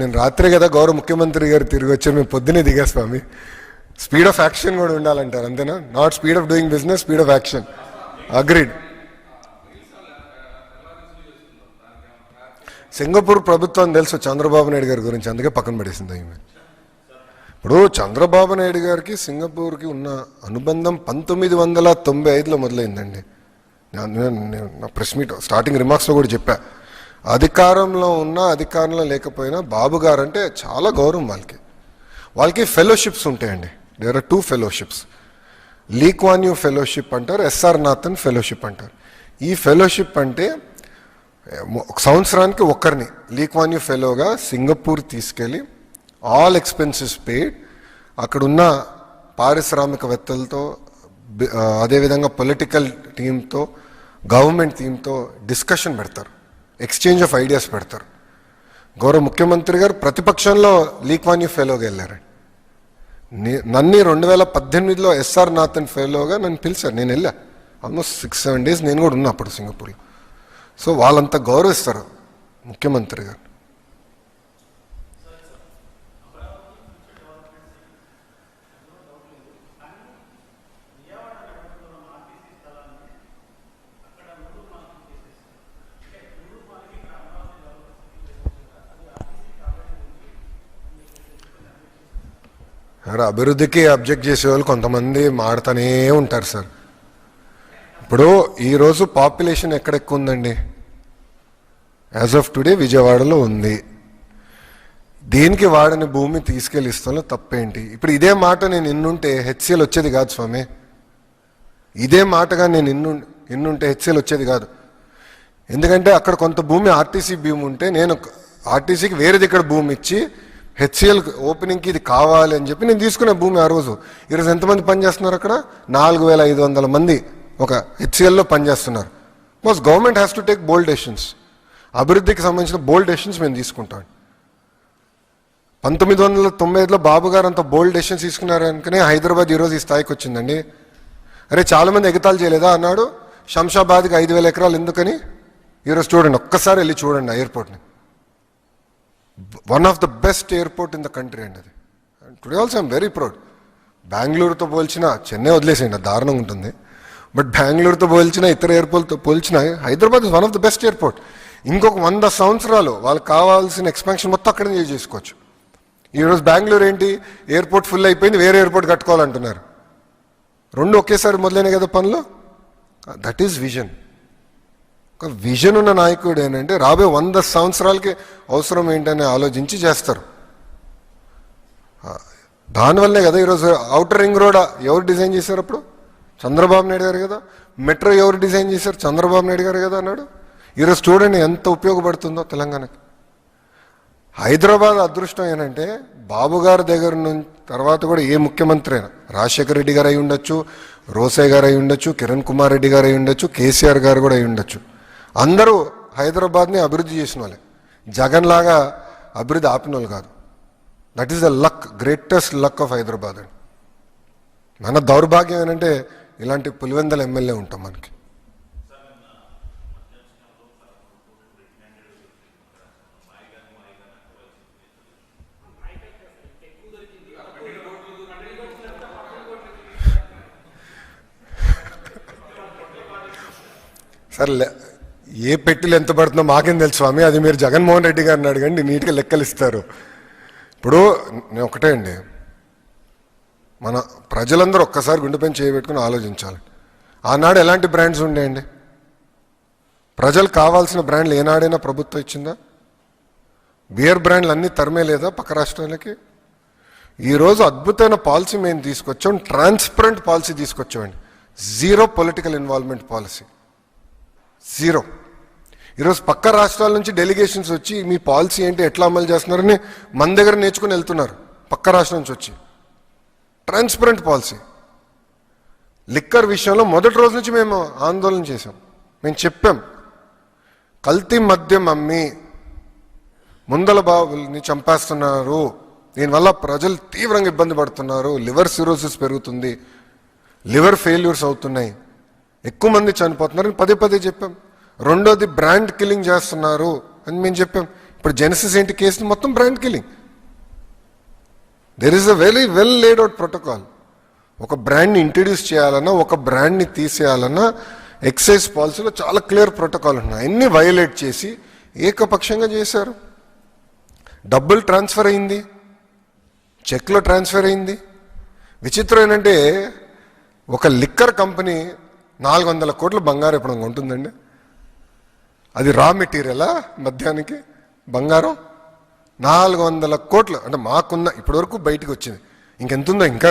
నేను రాత్రే కదా గౌరవ ముఖ్యమంత్రి గారు తిరిగి వచ్చారు, మేము పొద్దునే దిగా స్వామి. స్పీడ్ ఆఫ్ యాక్షన్ కూడా ఉండాలంటారు, అంతేనా? Not speed of doing business, speed of action. Agreed. Singapore ప్రభుత్వం తెలుసు చంద్రబాబు నాయుడు గారి గురించి, అందుకే పక్కన పడేసింది ఈమె. ఇప్పుడు చంద్రబాబు నాయుడు గారికి సింగపూర్కి ఉన్న అనుబంధం 1995లో మొదలైందండి. నా ప్రెస్ మీట్ స్టార్టింగ్ రిమార్క్స్లో కూడా చెప్పా, అధికారంలో ఉన్నా అధికారంలో లేకపోయినా బాబు గారు అంటే చాలా గౌరవం. వాళ్ళకి ఫెలోషిప్స్ ఉంటాయండి. There are 2 fellowships. Lee Kuan Yew fellowship అంటారు, ఎస్ఆర్ నాథన్ ఫెలోషిప్ అంటారు. ఈ ఫెలోషిప్ అంటే ఒక సంవత్సరానికి ఒక్కరిని లీ కువాన్ యూ ఫెలోగా సింగపూర్ తీసుకెళ్ళి ఆల్ ఎక్స్పెన్సెస్ పెయిడ్, అక్కడున్న పారిశ్రామికవేత్తలతో అదేవిధంగా పొలిటికల్ టీంతో గవర్నమెంట్ టీంతో డిస్కషన్ పెడతారు, ఎక్స్చేంజ్ ఆఫ్ ఐడియాస్ పెడతారు. గౌరవ ముఖ్యమంత్రి గారు ప్రతిపక్షంలో లీ కువాన్ యూ ఫెలోగా వెళ్ళారు. నన్ను 2018లో ఎస్ఆర్ నాథన్ ఫెలోగా నన్ను పిలిచారు, నేను వెళ్ళా. ఆల్మోస్ట్ 6-7 డేస్ నేను కూడా ఉన్నా అప్పుడు సింగపూర్లో. సో వాళ్ళంతా గౌరవిస్తారు ముఖ్యమంత్రి గారు. అభివృద్ధికి అబ్జెక్ట్ చేసే వాళ్ళు కొంతమంది మాడుతూనే ఉంటారు సార్. ఇప్పుడు ఈరోజు పాపులేషన్ ఎక్కడ ఎక్కువ ఉందండి? యాజ్ ఆఫ్ టుడే విజయవాడలో ఉంది. దేనికి వాడని భూమి తీసుకెళ్ళి ఇస్తాలో తప్పేంటి? ఇప్పుడు ఇదే మాట నేను ఇన్నుంటే హెచ్సిఎల్ వచ్చేది కాదు స్వామి. ఇదే మాటగా నేను ఇన్నుంటే హెచ్సిఎల్ వచ్చేది కాదు. ఎందుకంటే అక్కడ కొంత భూమి ఆర్టీసీ భూమి ఉంటే నేను ఆర్టీసీకి వేరేది ఇక్కడ భూమి ఇచ్చి హెచ్సిఎల్ ఓపెనింగ్కి ఇది కావాలి అని చెప్పి నేను తీసుకునే భూమి ఆ రోజు. ఈరోజు ఎంతమంది పనిచేస్తున్నారు అక్కడ? 4500 మంది ఒక హెచ్సిఎల్లో పనిచేస్తున్నారు. Most government has to take bold decisions. అభివృద్ధికి సంబంధించిన బోల్డ్ డెసిషన్స్ మేము తీసుకుంటాం. 1995లో బాబు గారు అంత బోల్డ్ డెసిషన్స్ తీసుకున్నారు అనుకునే హైదరాబాద్ ఈరోజు ఈ స్థాయికి వచ్చిందండి. అరే చాలామంది ఎగతాలు చేయలేదా అన్నాడు. శంషాబాద్కి 5000 ఎకరాలు ఎందుకని? ఈరోజు చూడండి, ఒక్కసారి వెళ్ళి చూడండి ఆ ఎయిర్పోర్ట్ని. One of the best airport in the country అండి అది. Today also I'm very proud. బెంగళూరుతో పోల్చిన, చెన్నై వదిలేసేయండి దారుణంగా ఉంటుంది, బట్ బెంగళూరుతో పోల్చిన ఇతర ఎయిర్పోర్ట్తో పోల్చిన Hyderabad is one of the best airport. ఇంకొక 100 సంవత్సరాలు వాళ్ళకి కావాల్సిన ఎక్స్పాన్షన్ మొత్తం అక్కడే చేసుకోవచ్చు. ఈరోజు బెంగళూరు ఏంటి, ఎయిర్పోర్ట్ ఫుల్ అయిపోయింది, వేరే ఎయిర్పోర్ట్ కట్టుకోవాలంటున్నారు. రెండు ఒకేసారి మొదలైన కదా పనులు. That is vision. ఒక విజన్ ఉన్న నాయకుడు ఏంటంటే రాబోయే 100 సంవత్సరాలకి అవసరం ఏంటని ఆలోచించి చేస్తారు. దానివల్లే కదా ఈరోజు ఔటర్ రింగ్ రోడ్ ఎవరు డిజైన్ చేశారు? అప్పుడు చంద్రబాబు నాయుడు గారు కదా. మెట్రో ఎవరు డిజైన్ చేశారు? చంద్రబాబు నాయుడు గారు కదా అన్నాడు. ఈరోజు చూడండి ఎంత ఉపయోగపడుతుందో తెలంగాణకి. హైదరాబాద్ అదృష్టం ఏంటంటే బాబు గారి దగ్గర నుంచి తర్వాత కూడా ఏ ముఖ్యమంత్రి అయినా, రాజశేఖర రెడ్డి గారు అయి ఉండొచ్చు, రోసే గారు అయి ఉండొచ్చు, కిరణ్ కుమార్ రెడ్డి గారు అయి ఉండొచ్చు, కేసీఆర్ గారు కూడా అయి ఉండొచ్చు, అందరూ హైదరాబాద్ని అభివృద్ధి చేసిన వాళ్ళే. జగన్ లాగా అభివృద్ధి ఆపిన వాళ్ళు కాదు. That is the luck, greatest luck of Hyderabad అండి. మన దౌర్భాగ్యం ఏంటంటే ఇలాంటి పులివెందల ఎమ్మెల్యే ఉంటాం మనకి. సర్లే, ఏ పెట్టిలు ఎంత పడుతుందో మాకేం తెలుసు స్వామి, అది మీరు జగన్మోహన్ రెడ్డి గారిని అడగండి, నీట్గా లెక్కలు ఇస్తారు. ఇప్పుడు నేను ఒకటే అండి, మన ప్రజలందరూ ఒక్కసారి గుండెపైన చేయబెట్టుకుని ఆలోచించాలి. ఆనాడు ఎలాంటి బ్రాండ్స్ ఉండేయండి? ప్రజలు కావాల్సిన బ్రాండ్లు ఏనాడైనా ప్రభుత్వం ఇచ్చిందా? బియర్ బ్రాండ్లు అన్నీ తరిమే లేదా పక్క రాష్ట్రాలకి? ఈరోజు అద్భుతమైన పాలసీ మేము తీసుకొచ్చాం, ట్రాన్స్పరెంట్ పాలసీ తీసుకొచ్చామండి. Zero political involvement policy, zero. ఈరోజు పక్క రాష్ట్రాల నుంచి డెలిగేషన్స్ వచ్చి మీ పాలసీ ఏంటి, ఎట్లా అమలు చేస్తున్నారని మన దగ్గర నేర్చుకుని వెళ్తున్నారు పక్క రాష్ట్రం నుంచి వచ్చి. Transparent policy. లిక్కర్ విషయంలో మొదటి రోజు నుంచి మేము ఆందోళన చేసాం. మేము చెప్పాం, కల్తీ మద్యం అమ్మి ముందల బాబుల్ని చంపేస్తున్నారు, దీనివల్ల ప్రజలు తీవ్రంగా ఇబ్బంది పడుతున్నారు, లివర్ సిరోసిస్ పెరుగుతుంది, లివర్ ఫెయిల్యూర్స్ అవుతున్నాయి, ఎక్కువ మంది చనిపోతున్నారని పదే పదే చెప్పాం. రెండోది బ్రాండ్ కిల్లింగ్ చేస్తున్నారు అని మేము చెప్పాం. ఇప్పుడు జెనసిస్ ఏంటి కేసు మొత్తం brand killing. There is a very well laid out protocol. ఒక బ్రాండ్ని ఇంట్రడ్యూస్ చేయాలన్నా, ఒక బ్రాండ్ని తీసేయాలన్నా ఎక్సైజ్ పాలసీలో చాలా క్లియర్ ప్రోటోకాల్ ఉన్నాయి. అన్ని వయోలేట్ చేసి ఏకపక్షంగా చేశారు. డబ్బులు ట్రాన్స్ఫర్ అయింది, చెక్లో ట్రాన్స్ఫర్ అయింది. విచిత్రం ఏంటంటే ఒక లిక్కర్ కంపెనీ 400 కోట్ల బంగారం ఇప్పుడు ఉంటుందండి. అది రా మెటీరియలా మద్యానికి బంగారం? 400 కోట్లు అంటే మాకున్న ఇప్పటివరకు బయటకు వచ్చింది. ఇంకెంతుందో, ఇంకా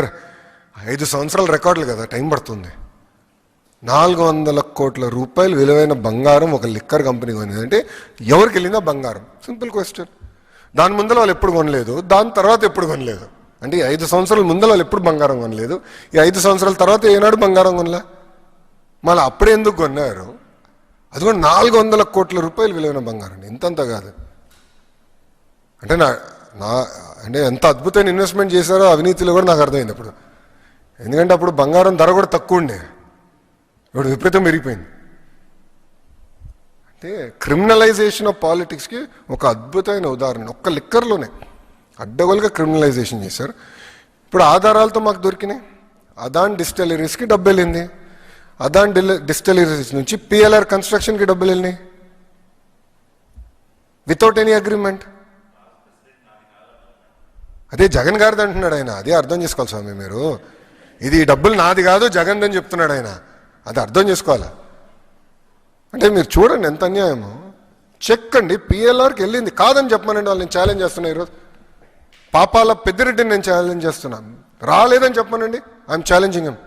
5 సంవత్సరాల రికార్డులు కదా, టైం పడుతుంది. 400 కోట్ల రూపాయలు విలువైన బంగారం ఒక లిక్కర్ కంపెనీ కొనింది అంటే ఎవరికి వెళ్ళిందా బంగారం? Simple question. దాని ముందర వాళ్ళు ఎప్పుడు కొనలేదు, దాని తర్వాత ఎప్పుడు కొనలేదు. అంటే 5 సంవత్సరాల ముందర వాళ్ళు ఎప్పుడు బంగారం కొనలేదు, ఈ 5 సంవత్సరాల తర్వాత ఏనాడు బంగారం కొనలే. మళ్ళీ అప్పుడే ఎందుకు కొన్నారు? అది కూడా 400 కోట్ల రూపాయలు విలువైన బంగారం, ఇంతంత కాదు. అంటే అంటే ఎంత అద్భుతమైన ఇన్వెస్ట్మెంట్ చేశారో అవినీతిలో కూడా నాకు అర్థమైంది అప్పుడు. ఎందుకంటే అప్పుడు బంగారం ధర కూడా తక్కువ ఉండే, ఇప్పుడు విపరీతం పెరిగిపోయింది. అంటే క్రిమినలైజేషన్ ఆఫ్ పాలిటిక్స్కి ఒక అద్భుతమైన ఉదాహరణ ఒక్క లిక్కర్లోనే అడ్డగోలుగా క్రిమినలైజేషన్ చేశారు. ఇప్పుడు ఆధారాలతో మాకు దొరికినాయి. అదాన్ డిస్టిలరీస్కి డబ్బు వెళ్ళింది, అదాన్ డిస్టిలరీస్ నుంచి పిఎల్ఆర్ కన్స్ట్రక్షన్కి డబ్బులు వెళ్ళినాయి వితౌట్ ఎనీ అగ్రిమెంట్. అదే జగన్ గారిది అంటున్నాడు ఆయన, అదే అర్థం చేసుకోవాలి స్వామి మీరు. ఇది డబ్బులు నాది కాదు జగన్ అని చెప్తున్నాడు ఆయన, అది అర్థం చేసుకోవాలా. అంటే మీరు చూడండి ఎంత అన్యాయమో. చెక్ అండి, పిఎల్ఆర్కి వెళ్ళింది కాదని చెప్పమనండి, వాళ్ళు నేను ఛాలెంజ్ చేస్తున్నా ఈరోజు. పాపాల పెద్దిరెడ్డిని నేను ఛాలెంజ్ చేస్తున్నాను, రాలేదని చెప్పమనండి, ఐఎమ్ ఛాలెంజింగ్ హిమ్.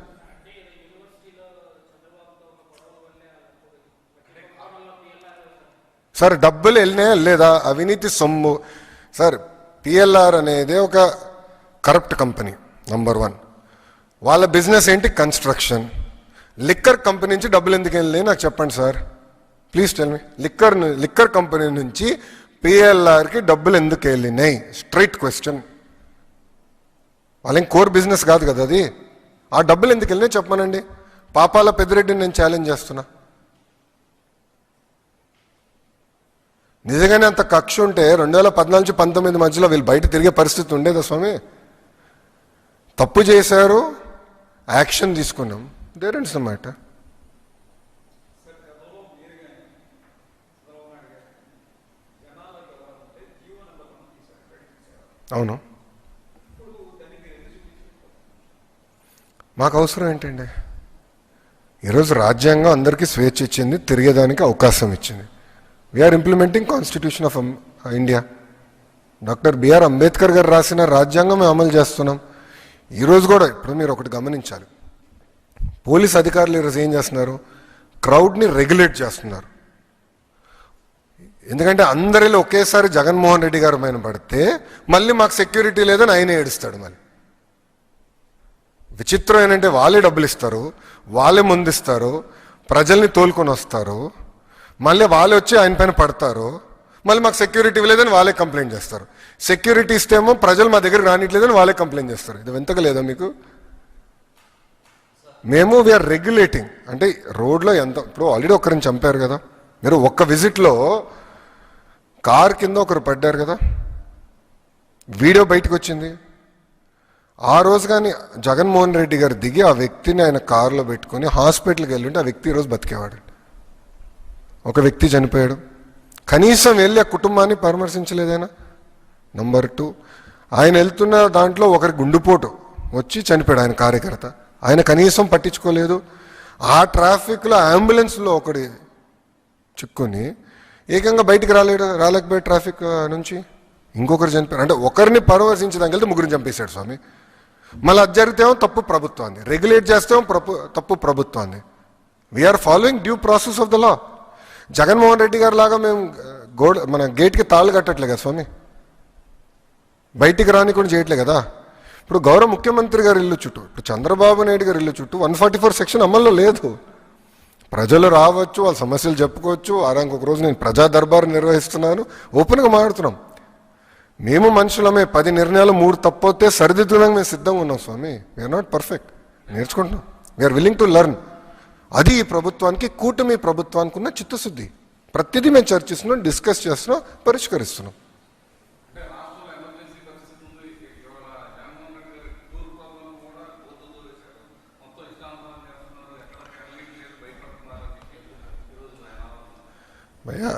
సార్ డబ్బులు వెళ్ళినాయా లేదా? అవినీతి సొమ్ము సార్. పిఎల్ఆర్ అనేది ఒక కరప్ట్ కంపెనీ నంబర్ 1. వాళ్ళ బిజినెస్ ఏంటి? కన్స్ట్రక్షన్. లిక్కర్ కంపెనీ నుంచి డబ్బులు ఎందుకు వెళ్ళినాయి నాకు చెప్పండి sir, please tell me. Liquor company నుంచి పిఎల్ఆర్కి డబ్బులు ఎందుకు వెళ్ళినాయి? Straight question. వాళ్ళేం కోర్ బిజినెస్ కాదు కదా అది. ఆ డబ్బులు ఎందుకు వెళ్ళినాయి చెప్పమనండి. పాపాల పెద్దిరెడ్డిని నేను ఛాలెంజ్ చేస్తున్నా. నిజంగానే అంత కక్ష ఉంటే 2014-19 మధ్యలో వీళ్ళు బయట తిరిగే పరిస్థితి ఉండేదా స్వామి? తప్పు చేశారు, యాక్షన్ తీసుకున్నాం, దేర్ ఎండ్స్ ద మ్యాటర్. అవును, మాకు అవసరం ఏంటండి? ఈరోజు రాజ్యాంగం అందరికీ స్వేచ్ఛ ఇచ్చింది, తిరిగేదానికి అవకాశం ఇచ్చింది. We're implementing constitution of India. Doctor B R Ambedkar garu రాసిన రాజ్యాంగం మేము అమలు చేస్తున్నాం. ఈరోజు కూడా ఇప్పుడు మీరు ఒకటి గమనించాలి, పోలీస్ అధికారులు ఈరోజు ఏం చేస్తున్నారు? క్రౌడ్ని రెగ్యులేట్ చేస్తున్నారు. ఎందుకంటే అందరిలో ఒకేసారి జగన్మోహన్ రెడ్డి గారు పైన పడితే మళ్ళీ మాకు సెక్యూరిటీ లేదని ఆయనే ఏడుస్తాడు. మళ్ళీ విచిత్రం ఏంటంటే వాళ్ళే డబ్బులు ఇస్తారు, వాళ్ళే ముందిస్తారు, ప్రజల్ని తోలుకొని వస్తారు, మళ్ళీ వాళ్ళే వచ్చి ఆయన పైన పడతారు, మళ్ళీ మాకు సెక్యూరిటీ లేదని వాళ్ళే కంప్లైంట్ చేస్తారు. సెక్యూరిటీ ఇస్తేమో ప్రజలు మా దగ్గర రానిట్లేదని వాళ్ళే కంప్లైంట్ చేస్తారు. ఇది వింతగా లేదా మీకు? మేము వీఆర్ రెగ్యులేటింగ్. అంటే రోడ్లో ఎంత, ఇప్పుడు ఆల్రెడీ ఒకరిని చంపారు కదా మీరు, ఒక్క విజిట్లో కార్ కింద ఒకరు పడ్డారు కదా, వీడియో బయటకు వచ్చింది. ఆ రోజు కానీ జగన్మోహన్ రెడ్డి గారు దిగి ఆ వ్యక్తిని ఆయన కారులో పెట్టుకొని హాస్పిటల్కి వెళ్ళింటే ఆ వ్యక్తి ఈరోజు బతికేవాడు. ఒక వ్యక్తి చనిపోయాడు, కనీసం వెళ్ళి ఆ కుటుంబాన్ని పరామర్శించలేదైనా. నంబర్ 2, ఆయన వెళ్తున్న దాంట్లో ఒకరి గుండుపోటు వచ్చి చనిపోయాడు ఆయన కార్యకర్త, ఆయన కనీసం పట్టించుకోలేదు. ఆ ట్రాఫిక్లో అంబులెన్స్లో ఒకటి చిక్కుని ఏకంగా బయటికి రాలేకపోయాడు ట్రాఫిక్ నుంచి. ఇంకొకరు చనిపోయారు. అంటే ఒకరిని పరామర్శించడానికి వెళ్తే ముగ్గురిని చంపేశాడు స్వామి. మళ్ళీ అది జరిగితేమో తప్పు ప్రభుత్వాన్ని, రెగ్యులేట్ చేస్తేమో తప్పు ప్రభుత్వాన్ని. We're following due process of the law. Jaganmohan Reddy garu లాగా మేము మన గేట్కి తాళ్ళు కట్టట్లే కదా స్వామి, బయటికి రాని కూడా చేయట్లే కదా. ఇప్పుడు గౌరవ ముఖ్యమంత్రి గారి ఇల్లు చుట్టూ, ఇప్పుడు చంద్రబాబు నాయుడు గారి ఇల్లు చుట్టూ 144 సెక్షన్ అమల్లో లేదు. ప్రజలు రావచ్చు, వాళ్ళ సమస్యలు చెప్పుకోవచ్చు. వారానికి ఒక రోజు నేను ప్రజా దర్బారు నిర్వహిస్తున్నాను, ఓపెన్గా మాట్లాడుతున్నాం. మేము మనుషులమే, 10 నిర్ణయాలు 3 తప్పొస్తే సరిదిద్దడానికి మేము సిద్ధంగా ఉన్నాం స్వామి. వీఆర్ నాట్ పర్ఫెక్ట్, నేర్చుకుంటున్నాం. We're willing to learn. అది ఈ ప్రభుత్వానికి, కూటమి ప్రభుత్వానికి ఉన్న చిత్తశుద్ధి. ప్రతిదీ మేము చర్చిస్తున్నాం, డిస్కస్ చేస్తున్నాం, పరిష్కరిస్తున్నాం. భయ్యా,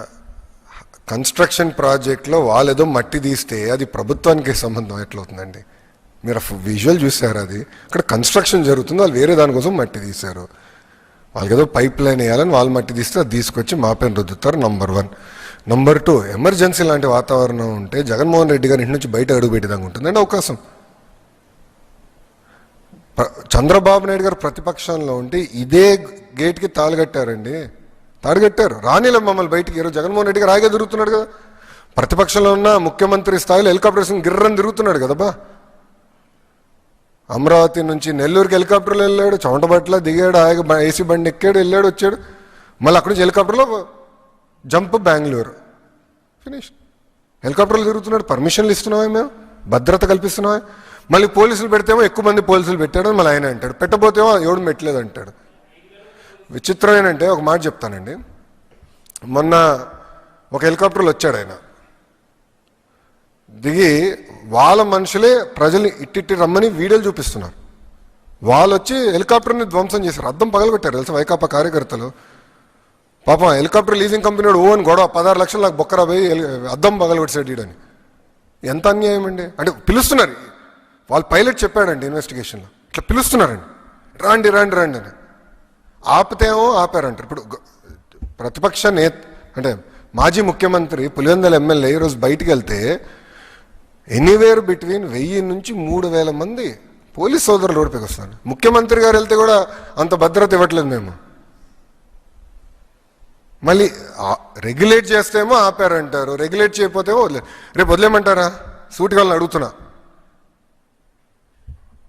కన్స్ట్రక్షన్ ప్రాజెక్ట్లో వాళ్ళు ఏదో మట్టి తీస్తే అది ప్రభుత్వానికి సంబంధం ఎట్లవుతుందండి? మీరు విజువల్ చూసారు, అది అక్కడ కన్స్ట్రక్షన్ జరుగుతుంది, వాళ్ళు వేరే దానికోసం మట్టి తీశారు. వాళ్ళకి ఏదో పైప్ లైన్ వేయాలని వాళ్ళు మట్టి తీస్తే అది తీసుకొచ్చి మా పైన రుద్దుతారు. నంబర్ 1. నంబర్ 2, ఎమర్జెన్సీ లాంటి వాతావరణం ఉంటే జగన్మోహన్ రెడ్డి గారి ఇంటి నుంచి బయట అడుగు పెట్టేదాకా ఉంటుందండి అవకాశం. చంద్రబాబు నాయుడు గారు ప్రతిపక్షంలో ఉంటే ఇదే గేట్కి తాళగట్టారండి, తాడుగట్టారు. రానిలే మమ్మల్ని బయటికి. ఈరోజు జగన్మోహన్ రెడ్డి గారు ఆగే తిరుగుతున్నాడు కదా, ప్రతిపక్షంలో ఉన్న ముఖ్యమంత్రి స్థాయిలో హెలికాప్టర్స్ గిర్రని తిరుగుతున్నాడు కదా బా. అమరావతి నుంచి నెల్లూరుకి హెలికాప్టర్లో వెళ్ళాడు, చెమటబట్ల దిగాడు, హాయిగా ఏసీ బండి ఎక్కాడు, వెళ్ళాడు, వచ్చాడు. మళ్ళీ అక్కడి నుంచి హెలికాప్టర్లో జంప్ బెంగళూరు, ఫినిష్. హెలికాప్టర్లు తిరుగుతున్నాడు. పర్మిషన్లు ఇస్తున్నావా, మేము భద్రత కల్పిస్తున్నావా? మళ్ళీ పోలీసులు పెడితేమో ఎక్కువ మంది పోలీసులు పెట్టాడు మళ్ళీ ఆయన అంటాడు, పెట్టబోతేమో ఎవడు పెట్టలేదు అంటాడు. విచిత్రం ఏంటంటే ఒక మాట చెప్తానండి. మొన్న ఒక హెలికాప్టర్లో వచ్చాడు ఆయన, దిగి వాళ్ళ మనుషులే ప్రజల్ని ఇట్టి రమ్మని వీడియోలు చూపిస్తున్నారు. వాళ్ళు వచ్చి హెలికాప్టర్ని ధ్వంసం చేశారు, అద్దం పగలగొట్టారు తెలుసా వైకాపా కార్యకర్తలు. పాపం హెలికాప్టర్ లీజింగ్ కంపెనీ వాడు ఓన్ గొడవ 16 లక్షలు నాకు బొక్కరా పోయి అద్దం పగలగొట్టాడు ఈడని. ఎంత అన్యాయం అండి. అంటే పిలుస్తున్నారు, వాళ్ళు పైలట్ చెప్పాడండి ఇన్వెస్టిగేషన్లో, ఇట్లా పిలుస్తున్నారండి, రాండి రాండి రాండి అని. ఆపితేమో ఆపారంటారు. ఇప్పుడు ప్రతిపక్ష అంటే మాజీ ముఖ్యమంత్రి పులివెందుల ఎమ్మెల్యే ఈరోజు బయటికి వెళ్తే ఎనీవేర్ బిట్వీన్ 1000 నుంచి 3000 మంది పోలీస్ సోదరులు ఓడిపోయి వస్తారు. ముఖ్యమంత్రి గారు వెళ్తే కూడా అంత భద్రత ఇవ్వట్లేదు మేము. మళ్ళీ రెగ్యులేట్ చేస్తేమో ఆపారంటారు, రెగ్యులేట్ చేయకపోతేమో రేపు వదిలేమంటారా? సూటిగా వాళ్ళని అడుగుతున్నా.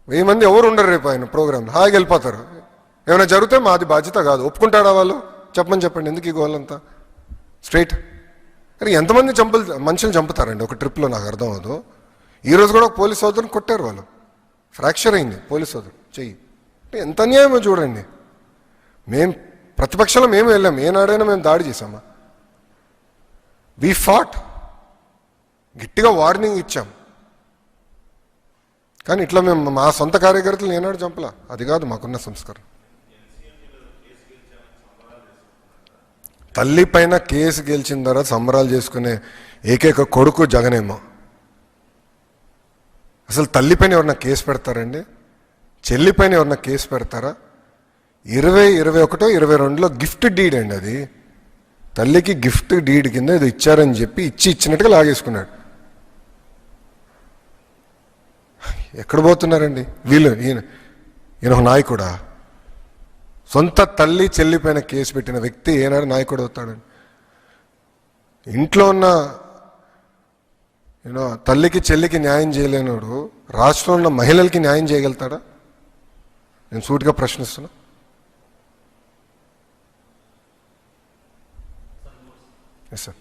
1000 మంది ఎవరు ఉండరు రేపు ఆయన ప్రోగ్రాంలో, హాయిగా వెళ్ళిపోతారు. ఏమైనా జరిగితే మాది బాధ్యత కాదు. ఒప్పుకుంటారా వాళ్ళు? చెప్పండి, ఎందుకు ఈ గోలంతా? స్ట్రైట్. అరే ఎంతమంది మనుషులు చంపుతారండి ఒక ట్రిప్లో, నాకు అర్థం అవ్వదు. ఈరోజు కూడా ఒక పోలీస్ సోదరుని కొట్టారు వాళ్ళు, ఫ్రాక్చర్ అయింది పోలీస్ సోదరు చెయ్యి. ఎంత అన్యాయమో చూడండి. మేము ప్రతిపక్షంలో మేము వెళ్ళాం, ఏనాడైనా మేము దాడి చేసామా? వి ఫాట్, గట్టిగా వార్నింగ్ ఇచ్చాం. కానీ ఇట్లా మేము మా సొంత కార్యకర్తలు ఏనాడు చంపలా. అది కాదు మాకున్న సంస్కారం. తల్లి పైన కేసు గెలిచిన తర్వాత సంబరాలు చేసుకునే ఏకైక కొడుకు జగనేమో. అసలు తల్లిపైన ఎవరన్నా కేసు పెడతారండి? చెల్లిపైన ఎవరన్నా కేసు పెడతారా? 2021, 22లో గిఫ్ట్ డీడ్ అండి అది. తల్లికి గిఫ్ట్ డీడ్ కింద ఇది ఇచ్చారని చెప్పి ఇచ్చినట్టుగా లాగేసుకున్నాడు. ఎక్కడ పోతున్నారండి వీళ్ళు? ఈయన ఒక నాయకుడా? సొంత తల్లి చెల్లిపైన కేసు పెట్టిన వ్యక్తి ఏనాడు నాయకుడు అవుతాడండి? ఇంట్లో ఉన్న తల్లికి చెల్లికి న్యాయం చేయలేనోడు రాష్ట్రంలో ఉన్న మహిళలకి న్యాయం చేయగలుగుతాడా? నేను సూటిగా ప్రశ్నిస్తున్నా. Yes sir.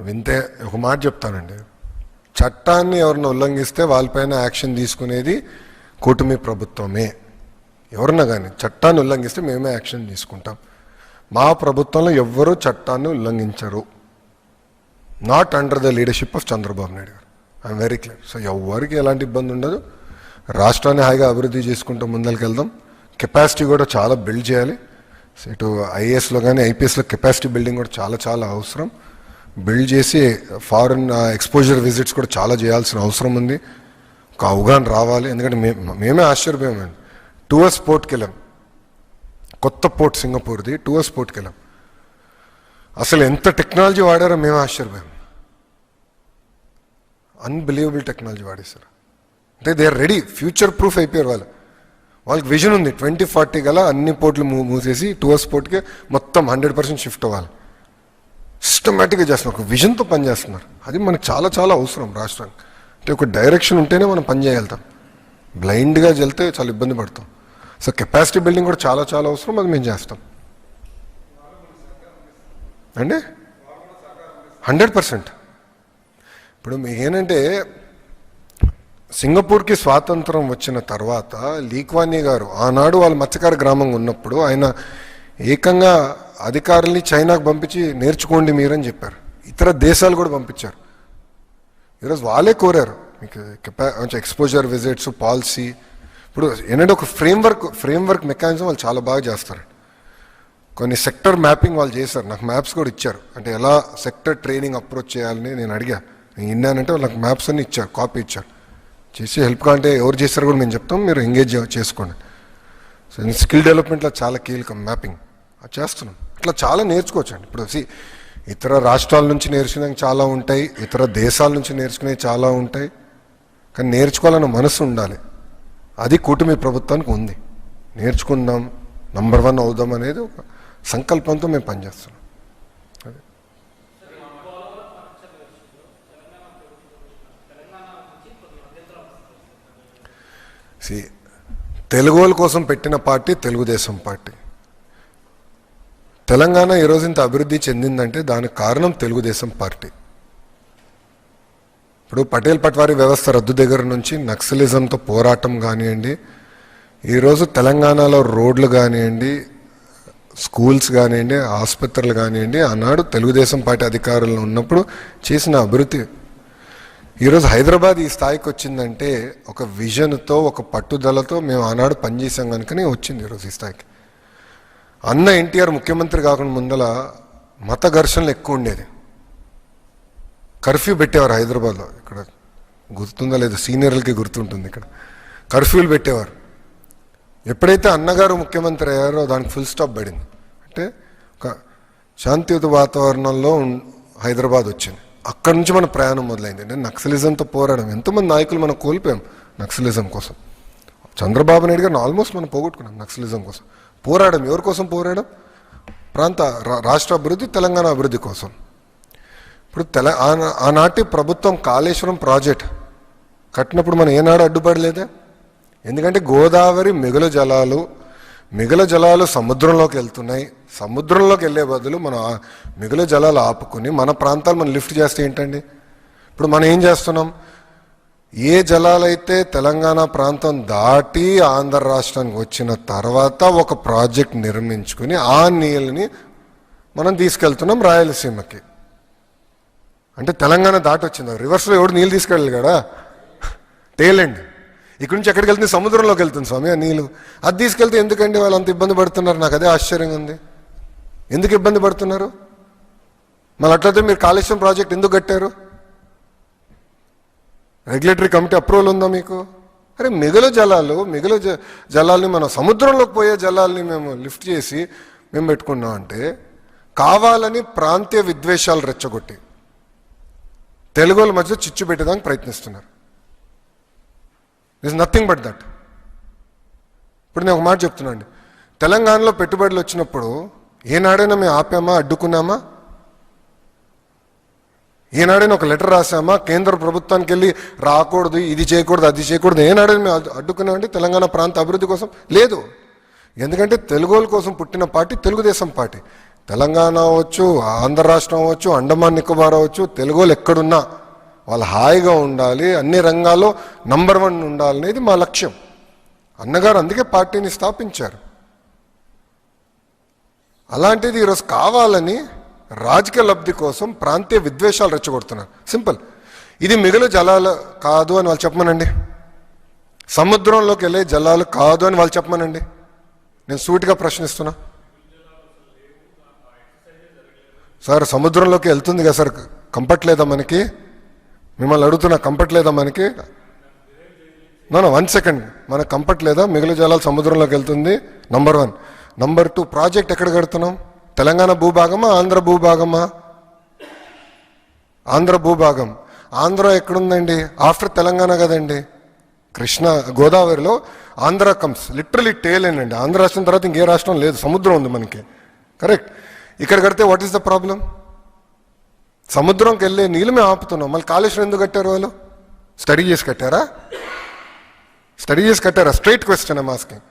వింతే. ఒక మాట చెప్తానండి, చట్టాన్ని ఎవరిని ఉల్లంఘిస్తే వాళ్ళపైన యాక్షన్ తీసుకునేది కూటమి ప్రభుత్వమే. ఎవరన్నా కానీ చట్టాన్ని ఉల్లంఘిస్తే మేమే యాక్షన్ తీసుకుంటాం. మా ప్రభుత్వంలో ఎవ్వరూ చట్టాన్ని ఉల్లంఘించరు. Not under the leadership of Chandrababu Naidu garu. I'm very clear. So ఎవరికి ఎలాంటి ఇబ్బంది ఉండదు. రాష్ట్రాన్ని హాయిగా అభివృద్ధి చేసుకుంటూ ముందరికి వెళ్దాం. కెపాసిటీ కూడా చాలా బిల్డ్ చేయాలి. సో ఇటు ఐఏఎస్లో కానీ ఐపీఎస్లో కెపాసిటీ బిల్డింగ్ కూడా చాలా చాలా అవసరం. బిల్డ్ చేసి ఫారిన్ ఎక్స్పోజర్ విజిట్స్ కూడా చాలా చేయాల్సిన అవసరం ఉంది. ఒక అవగాహన రావాలి. ఎందుకంటే మేమే ఆశ్చర్యపోయామండి. టూవర్స్ పోర్ట్కి వెళ్ళాం, కొత్త పోర్ట్ సింగపూర్ది. టూవర్స్ పోర్ట్కి వెళ్ళాం, అసలు ఎంత టెక్నాలజీ వాడారో మేమే ఆశ్చర్యపోయాం. అన్బిలీవబుల్ టెక్నాలజీ వాడేశారు. అంటే they are ready, future proof అయిపోయారు వాళ్ళు. వాళ్ళకి విజన్ ఉంది. 2040 గల అన్ని పోర్ట్లు మూసేసి టూవర్స్ పోర్ట్కి మొత్తం 100% షిఫ్ట్ అవ్వాలి. సిస్టమేటిక్గా చేస్తున్నారు, ఒక విజన్తో పనిచేస్తున్నారు. అది మనకు చాలా చాలా అవసరం రాష్ట్రానికి. అంటే ఒక డైరెక్షన్ ఉంటేనే మనం పని చేయగలుగుతాం. బ్లైండ్గా వెళ్తే చాలా ఇబ్బంది పడతాం. సో కెపాసిటీ బిల్డింగ్ కూడా చాలా చాలా అవసరం. అది మేము చేస్తాం అండి, 100%. ఇప్పుడు మీకు ఏంటంటే సింగపూర్కి స్వాతంత్రం వచ్చిన తర్వాత లీక్వానీ గారు ఆనాడు వాళ్ళ మత్స్యకార గ్రామంగా ఉన్నప్పుడు ఆయన ఏకంగా అధికారుల్ని చైనాకు పంపించి నేర్చుకోండి మీరని చెప్పారు. ఇతర దేశాలు కూడా పంపించారు. ఈరోజు వాళ్ళే కోరారు మీకు కొంచెం ఎక్స్పోజర్ విజిట్స్ పాలసీ. ఇప్పుడు ఏంటంటే ఒక ఫ్రేమ్వర్క్ మెకానిజం వాళ్ళు చాలా బాగా చేస్తారు. కొన్ని సెక్టర్ మ్యాపింగ్ వాళ్ళు చేశారు, నాకు మ్యాప్స్ కూడా ఇచ్చారు. అంటే ఎలా సెక్టర్ ట్రైనింగ్ అప్రోచ్ చేయాలని నేను అడిగా, నేను విన్నానంటే వాళ్ళు నాకు మ్యాప్స్ అన్ని ఇచ్చారు, కాపీ ఇచ్చారు. చేసి హెల్ప్గా అంటే ఎవరు చేశారు కూడా మేము చెప్తాం, మీరు ఎంగేజ్ చేసుకోండి. సో స్కిల్ డెవలప్మెంట్లో చాలా కీలకం మ్యాపింగ్, అది చేస్తున్నాం. అట్లా చాలా నేర్చుకోవచ్చు అండి. ఇప్పుడు ఇతర రాష్ట్రాల నుంచి నేర్చుకునే చాలా ఉంటాయి, ఇతర దేశాల నుంచి నేర్చుకునే చాలా ఉంటాయి. కానీ నేర్చుకోవాలన్న మనసు ఉండాలి. అది కూటమి ప్రభుత్వానికి ఉంది. నేర్చుకుందాం, నంబర్ 1 అవుదాం అనేది ఒక సంకల్పంతో మేము పనిచేస్తున్నాం. అదే తెలుగు వాళ్ళ కోసం పెట్టిన పార్టీ తెలుగుదేశం పార్టీ. తెలంగాణ ఈరోజు ఇంత అభివృద్ధి చెందిందంటే దానికి కారణం తెలుగుదేశం పార్టీ. ఇప్పుడు పటేల్ పట్వారీ వ్యవస్థ రద్దు దగ్గర నుంచి నక్సలిజంతో పోరాటం కానివ్వండి, ఈరోజు తెలంగాణలో రోడ్లు కానివ్వండి, స్కూల్స్ కానివ్వండి, ఆసుపత్రులు కానివ్వండి, ఆనాడు తెలుగుదేశం పార్టీ అధికారంలో ఉన్నప్పుడు చేసిన అభివృద్ధి. ఈరోజు హైదరాబాద్ ఈ స్థాయికి వచ్చిందంటే ఒక విజన్తో, ఒక పట్టుదలతో మేము ఆనాడు పనిచేసాం కనుకనే వచ్చింది ఈరోజు ఈ స్థాయికి. అన్న ఎన్టీఆర్ ముఖ్యమంత్రి కాకుండా ముందల మత ఘర్షణలు ఎక్కువ ఉండేది. కర్ఫ్యూ పెట్టేవారు హైదరాబాద్లో. ఇక్కడ గుర్తుందా లేదు, సీనియర్లకి గుర్తుంటుంది. ఇక్కడ కర్ఫ్యూలు పెట్టేవారు. ఎప్పుడైతే అన్నగారు ముఖ్యమంత్రి అయ్యారో దానికి ఫుల్ స్టాప్ పడింది. అంటే ఒక శాంతియుత వాతావరణంలో హైదరాబాద్ వచ్చింది. అక్కడి నుంచి మన ప్రయాణం మొదలైంది. అంటే నక్సలిజంతో పోరాడం, ఎంతోమంది నాయకులు మనం కోల్పోయాం నక్సలిజం కోసం. చంద్రబాబు నాయుడు గారిని ఆల్మోస్ట్ మనం పోగొట్టుకున్నాం నక్సలిజం కోసం. పోరాడం ఎవరి కోసం పోరాడం? రాష్ట్ర అభివృద్ధి, తెలంగాణ అభివృద్ధి కోసం. ఇప్పుడు ఆనాటి ప్రభుత్వం కాళేశ్వరం ప్రాజెక్ట్ కట్టినప్పుడు మనం ఏనాడు అడ్డుపడలేదే. ఎందుకంటే గోదావరి మిగులు జలాలు సముద్రంలోకి వెళ్తున్నాయి. సముద్రంలోకి వెళ్ళే బదులు మనం మిగులు జలాలు ఆపుకుని మన ప్రాంతాలు మనం లిఫ్ట్ చేస్తే ఏంటండి? ఇప్పుడు మనం ఏం చేస్తున్నాం? ఏ జలాలైతే తెలంగాణ ప్రాంతం దాటి ఆంధ్ర రాష్ట్రానికి వచ్చిన తర్వాత ఒక ప్రాజెక్ట్ నిర్మించుకుని ఆ నీళ్ళని మనం తీసుకెళ్తున్నాం రాయలసీమకి. అంటే తెలంగాణ దాటి వచ్చింది. రివర్స్లో ఎవడు నీళ్ళు తీసుకెళ్ళాలి కదా, తేలండి. ఇక్కడి నుంచి ఎక్కడికి వెళ్తుంది? సముద్రంలోకి వెళ్తుంది స్వామి ఆ నీళ్ళు. అది తీసుకెళ్తే ఎందుకండి వాళ్ళు అంత ఇబ్బంది పడుతున్నారు? నాకు అదే ఆశ్చర్యంగా ఉంది. ఎందుకు ఇబ్బంది పడుతున్నారు? మళ్ళీ అట్లయితే మీరు కాళేశ్వరం ప్రాజెక్ట్ ఎందుకు కట్టారు? రెగ్యులేటరీ కమిటీ అప్రూవల్ ఉందా మీకు? అరే మిగులు జలాల్ని మనం సముద్రంలోకి పోయే జలాల్ని మేము లిఫ్ట్ చేసి మేము పెట్టుకున్నాం అంటే కావాలని ప్రాంతీయ విద్వేషాలు రెచ్చగొట్టి తెలుగు వాళ్ళ మధ్య చిచ్చు పెట్టేదానికి ప్రయత్నిస్తున్నారు. This nothing but that. ఇప్పుడు నేను ఒక మాట చెప్తున్నా అండి, తెలంగాణలో పెట్టుబడులు వచ్చినప్పుడు ఏనాడైనా మేము ఆపామా, అడ్డుకున్నామా? ఏనాడైనా ఒక లెటర్ రాసామా? కేంద్ర ప్రభుత్వానికి వెళ్ళి రాకూడదు, ఇది చేయకూడదు, అది చేయకూడదు, ఏనాడైనా మేము అడ్డుకున్నామండి తెలంగాణ ప్రాంత అభివృద్ధి కోసం? లేదు. ఎందుకంటే తెలుగు వాళ్ళ కోసం పుట్టిన పార్టీ తెలుగుదేశం పార్టీ. తెలంగాణ అవ్వచ్చు, ఆంధ్ర రాష్ట్రం అవ్వచ్చు, అండమాన్ నికోబార్ అవ్వచ్చు, తెలుగు వాళ్ళు ఎక్కడున్నా వాళ్ళు హాయిగా ఉండాలి, అన్ని రంగాల్లో నంబర్ 1 ఉండాలనేది మా లక్ష్యం. అన్నగారు అందుకే పార్టీని స్థాపించారు. అలాంటిది ఈరోజు కావాలని రాజకీయ లబ్ధి కోసం ప్రాంతీయ విద్వేషాలు రెచ్చగొడుతున్నారు. సింపుల్. ఇది మిగులు జలాలు కాదు అని వాళ్ళు చెప్పమనండి. సముద్రంలోకి వెళ్ళే జలాలు కాదు అని వాళ్ళు చెప్పమనండి. నేను సూటిగా ప్రశ్నిస్తున్నా. సార్ సముద్రంలోకి వెళ్తుంది కదా సార్, కంఫర్ట్ లేదా మనకి? మిమ్మల్ని అడుగుతున్నా, కంఫర్ట్ లేదా మనకి? No 1 second. మనకు కంఫర్ట్ లేదా? మిగులు జలాలు సముద్రంలోకి వెళ్తుంది, నంబర్ 1. నంబర్ 2, ప్రాజెక్ట్ ఎక్కడ కడుతున్నాం? తెలంగాణ భూభాగమా, ఆంధ్ర భూభాగమా? ఆంధ్ర భూభాగం. ఆంధ్ర ఎక్కడుందండి? ఆఫ్టర్ తెలంగాణ కదండి. గోదావరిలో ఆంధ్ర కమ్స్ లిటరలీ టేలేనండి. ఆంధ్ర రాష్ట్రం తర్వాత ఇంకే రాష్ట్రం లేదు, సముద్రం ఉంది మనకి. కరెక్ట్. ఇక్కడ కడితే వాట్ ఈస్ ద ప్రాబ్లం? సముద్రంకి వెళ్ళే నీళ్ళు మేము ఆపుతున్నాం. మళ్ళీ కాళేశ్వరం ఎందుకు కట్టారు వాళ్ళు? స్టడీ చేసి కట్టారా? Straight question I'm asking.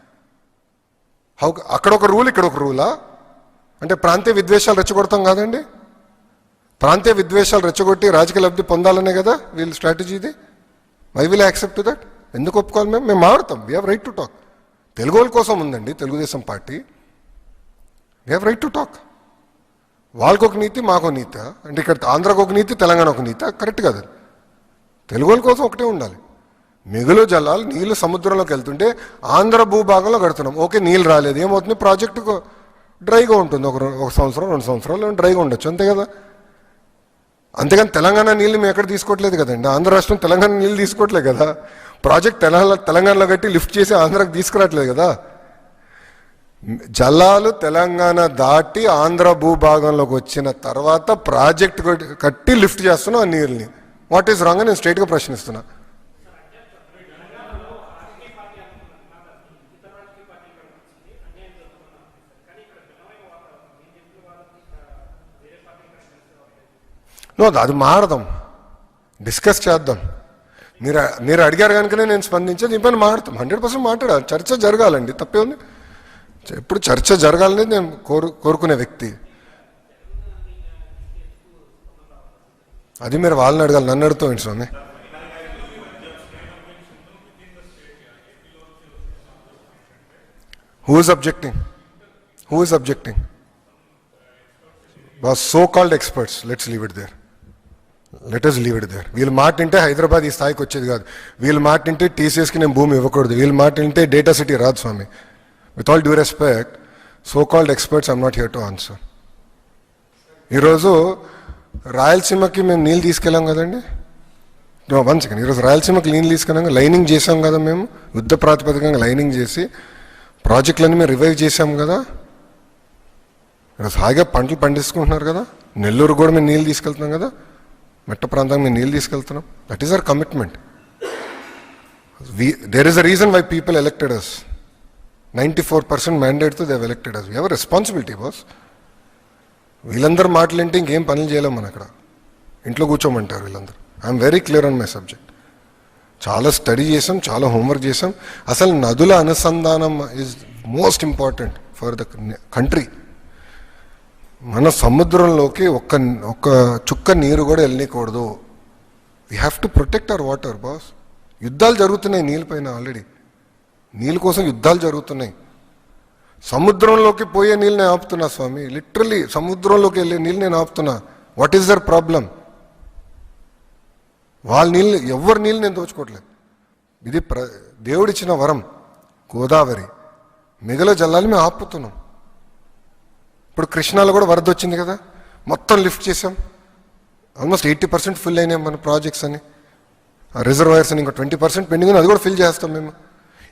అక్కడ ఒక రూల్, ఇక్కడ ఒక రూలా? అంటే ప్రాంతీయ విద్వేషాలు రెచ్చగొడతాం కాదండి. ప్రాంతీయ విద్వేషాలు రెచ్చగొట్టి రాజకీయ లబ్ధి పొందాలనే కదా వీళ్ళ స్ట్రాటజీ ఇది. Why will accept that? ఎందుకు ఒప్పుకోవాలి? మేము మాట్లాడతాం. We have right to talk. Telugu వాళ్ళ కోసం ఉందండి Telugu Desam party. We have right to talk. వాళ్ళకు ఒక నీతి, మాకు నీతి. అంటే ఇక్కడ ఆంధ్రాకు ఒక నీతి, తెలంగాణ ఒక నీతి. కరెక్ట్ కదా? తెలుగు వాళ్ళ కోసం ఒకటే ఉండాలి. మిగులు జలాలు నీళ్లు సముద్రంలోకి వెళ్తుంటే ఆంధ్ర భూభాగంలో కడుతున్నాం. ఓకే, నీళ్ళు రాలేదు, ఏమవుతుంది? ప్రాజెక్టు డ్రైగా ఉంటుంది. ఒక సంవత్సరం 2 సంవత్సరాలు డ్రైగా ఉండొచ్చు, అంతే కదా. అంతేగాని తెలంగాణ నీళ్ళు మేము ఎక్కడ తీసుకోవట్లేదు కదండి. ఆంధ్ర రాష్ట్రం తెలంగాణ నీళ్ళు తీసుకోవట్లేదు కదా. ప్రాజెక్ట్ తెలంగాణలో కట్టి లిఫ్ట్ చేసి ఆంధ్రాకి తీసుకురావట్లేదు కదా. జలాలు తెలంగాణ దాటి ఆంధ్ర భూభాగంలోకి వచ్చిన తర్వాత ప్రాజెక్ట్ కట్టి లిఫ్ట్ చేస్తున్నాం ఆ నీళ్ళని. వాట్ ఈస్ రాంగ్ అని నేను స్ట్రైట్గా ప్రశ్నిస్తున్నా. అది మారదాం, డిస్కస్ చేద్దాం. మీరు అడిగారు కనుకనే నేను స్పందించేది. ఈ పని మాట్లాడతాం, 100% మాట్లాడాలి. చర్చ జరగాలండి, తప్పే ఉంది. ఎప్పుడు చర్చ జరగాలనేది నేను కోరుకునే వ్యక్తి. అది మీరు వాళ్ళని అడగాలి, నన్ను అడుగుతాం స్వామి. Who is objecting? So called experts. Let's leave it there. వీళ్ళ మాట వింటే హైదరాబాద్ ఈ స్థాయికి వచ్చేది కాదు. వీళ్ళ మాట వింటే టీసీఎస్కి నేను భూమి ఇవ్వకూడదు. వీళ్ళ మాట వింటే డేటా సిటీ రాదు స్వామి. With all due respect, so called experts I'm not here to answer. ఈరోజు రాయలసీమకి మేము నీళ్ళు తీసుకెళ్ళాం కదండి. 1 సెకండ్. ఈరోజు రాయలసీమకి నీళ్ళు తీసుకెళ్ళాం, లైనింగ్ చేసాం కదా మేము. యుద్ధ ప్రాతిపదికంగా లైనింగ్ చేసి ప్రాజెక్టులన్నీ మేము రివైవ్ చేసాం కదా. ఈరోజు హాయిగా పంటలు పండించుకుంటున్నారు కదా. నెల్లూరు కూడా మేము నీళ్ళు తీసుకెళ్తున్నాం కదా. మెట్ట ప్రాంతానికి మేము నీళ్ళు తీసుకెళ్తున్నాం. That is our commitment. There is a reason why people elected us. 94% మ్యాండేట్తో they have elected us. We have responsibility boss. వీళ్ళందరూ మాటలంటే ఇంకేం పనులు చేయలేం మనం. అక్కడ ఇంట్లో కూర్చోమంటారు వీళ్ళందరూ. I'm very clear on my subject. చాలా స్టడీ చేసాం, చాలా హోంవర్క్ చేసాం. అసలు నదుల అనుసంధానం is most important for the country. మన సముద్రంలోకి ఒక్క చుక్క నీరు కూడా వెళ్ళకూడదు. We have to protect our water boss. యుద్ధాలు జరుగుతున్నాయి నీళ్ళపైన ఆల్రెడీ. నీళ్ళ కోసం యుద్ధాలు జరుగుతున్నాయి. సముద్రంలోకి పోయే నీళ్ళు నేను ఆపుతున్నా స్వామి. లిటరలీ సముద్రంలోకి వెళ్ళే నీళ్ళు నేను ఆపుతున్నా. What is their problem? వాళ్ళ నీళ్ళు, ఎవరి నీళ్ళు నేను దోచుకోవట్లేదు. ఇది దేవుడిచ్చిన వరం. గోదావరి మిగల జలాలు మేము ఆపుతున్నాం. ఇప్పుడు కృష్ణాలో కూడా వరద వచ్చింది కదా, మొత్తం లిఫ్ట్ చేసాం. ఆల్మోస్ట్ 80% ఫిల్ అయినాయి మన ప్రాజెక్ట్స్ అని. ఆ రిజర్వాయర్స్ అని ఇంకా 20% పెండింగ్ ఉంది, అది కూడా ఫిల్ చేస్తాం మేము.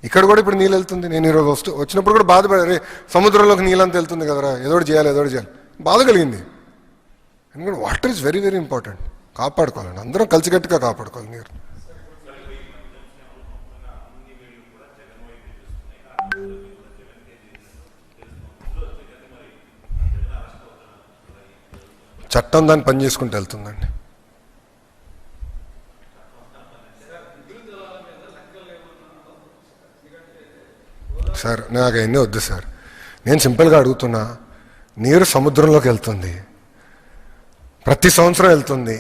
ఇక్కడ కూడా ఇప్పుడు నీళ్ళు వెళ్తుంది. నేను ఈరోజు వచ్చినప్పుడు కూడా బాధపడే, సముద్రంలోకి నీళ్ళంతా వెళ్తుంది కదరా, ఏదో చేయాలి. బాధ కలిగింది. ఎందుకంటే water is very very important. కాపాడుకోవాలండి, అందరం కలిసికట్టుగా కాపాడుకోవాలి నీరు. చట్టం దాన్ని పని చేసుకుంటూ వెళ్తుందండి. సార్ నాకు అవన్నీ వద్దు సార్. నేను సింపుల్గా అడుగుతున్నా. నీరు సముద్రంలోకి వెళ్తుంది, ప్రతి సంవత్సరం వెళ్తుంది.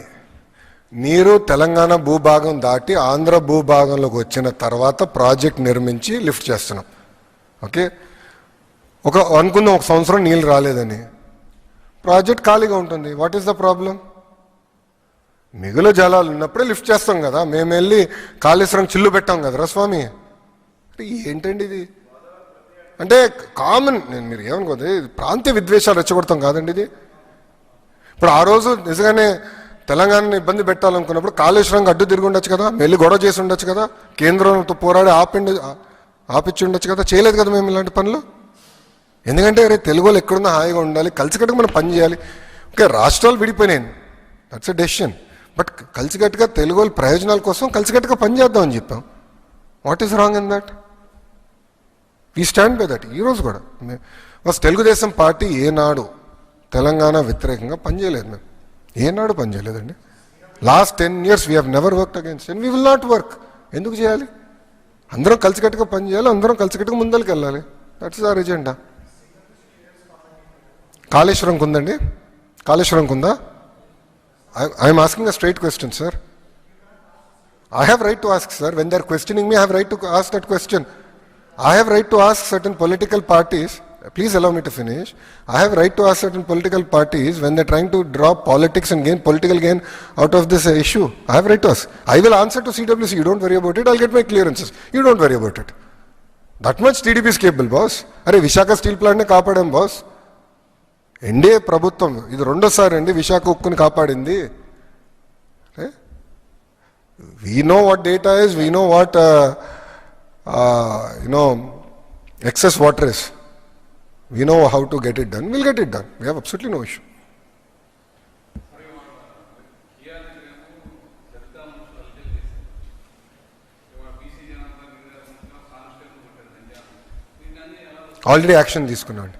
నీరు తెలంగాణ భూభాగం దాటి ఆంధ్ర భూభాగంలోకి వచ్చిన తర్వాత ప్రాజెక్ట్ నిర్మించి లిఫ్ట్ చేస్తున్నాం. ఓకే, అనుకుందాం ఒక సంవత్సరం నీళ్ళు రాలేదని, ప్రాజెక్ట్ ఖాళీగా ఉంటుంది. What is the problem? మిగులు జలాలు ఉన్నప్పుడే లిఫ్ట్ చేస్తాం కదా. మేము వెళ్ళి కాళేశ్వరం చిల్లు పెట్టాం కదరా స్వామి. ఏంటండి ఇది? అంటే కామన్, మీరు ఏమనుకోదు, ప్రాంతీయ విద్వేషాలు రెచ్చగొడతాం కాదండి ఇది. ఇప్పుడు ఆ రోజు నిజంగానే తెలంగాణని ఇబ్బంది పెట్టాలనుకున్నప్పుడు కాళేశ్వరంకి అడ్డు తిరిగి ఉండొచ్చు కదా, వెళ్ళి గొడవ చేసి ఉండొచ్చు కదా, కేంద్రంతో పోరాడి ఆపిచ్చి ఉండొచ్చు కదా. చేయలేదు కదా మేము ఇలాంటి పనులు. ఎందుకంటే రే తెలుగు వాళ్ళు ఎక్కడున్నా హాయిగా ఉండాలి, కలిసికట్టుగా మనం పని చేయాలి. ఓకే, రాష్ట్రాలు విడిపోయినాయి, దట్స్ ఎ డెసిషన్. బట్ కలిసికట్టుగా తెలుగు వాళ్ళ ప్రయోజనాల కోసం కలిసికట్టుగా పని చేద్దామని చెప్పాం. What is wrong in that? We stand by that. ఈరోజు కూడా తెలుగుదేశం పార్టీ ఏనాడు తెలంగాణ వ్యతిరేకంగా పనిచేయలేదు. మేము ఏనాడు పనిచేయలేదండి. Last 10 years we have never worked against and we will not work. ఎందుకు చేయాలి? అందరం కలిసికట్టుగా పని చేయాలి, అందరం కలిసికట్టుగా ముందరికి వెళ్ళాలి. That's our agenda. కాళేశ్వరంకి ఉందండి, కాళేశ్వరంకి ఉందా? I'm asking a straight question sir. I have right to ask sir. When they are questioning me, I have right to ask that question. I have right to ask certain political parties please allow me to finish. I have right to ask certain political parties when they're trying to draw politics and gain political gain out of this issue. I have right to ask. I will answer to CWC. You don't worry about it. I'll get my clearances. You don't worry about it. That much TDP is capable, boss. అరే Visakha steel ప్లాంట్ని కాపాడాం boss. NDA ప్రభుత్వం ఇది రెండోసారి అండి విశాఖ ఉక్కుని కాపాడింది. We know what data is. We know what excess water is. We know how to get it done. We'll get it done. We have absolutely no issue. Already action తీసుకున్నాండి.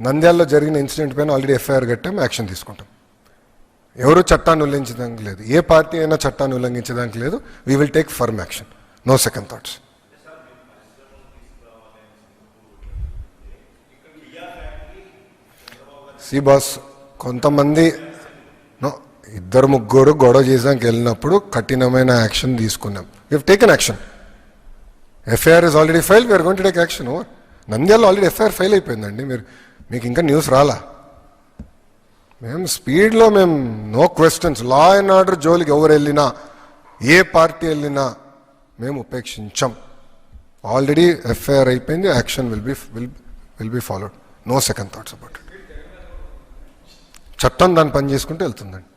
నంద్యాలలో జరిగిన incident పైన already FIR కట్టాం, action తీసుకుంటాం. ఎవరు చట్టాన్ని ఉల్లంఘించడానికి లేదు. ఏ పార్టీ అయినా చట్టాన్ని ఉల్లంఘించడానికి లేదు. We will take firm action. No second thoughts. See boss, కొంతమంది ఇద్దరు ముగ్గురు గొడవ చేసానికి వెళ్ళినప్పుడు కఠినమైన యాక్షన్ తీసుకున్నాం. We have taken action. FIR is already file. We're going to take action. Over. నంద్యాలలో ఆల్రెడీ ఎఫ్ఐఆర్ ఫైల్ అయిపోయిందండి. మీకు ఇంకా న్యూస్ రాలా? మేము స్పీడ్లో no questions. Law and order జోలికి ఎవరు వెళ్ళినా, ఏ పార్టీ వెళ్ళినా మేము ఉపేక్షించాం. ఆల్రెడీ ఎఫ్ఐఆర్ అయిపోయింది. Action will be followed. No second thoughts about it. చట్టం దాన్ని పని చేసుకుంటూ వెళ్తుందండి.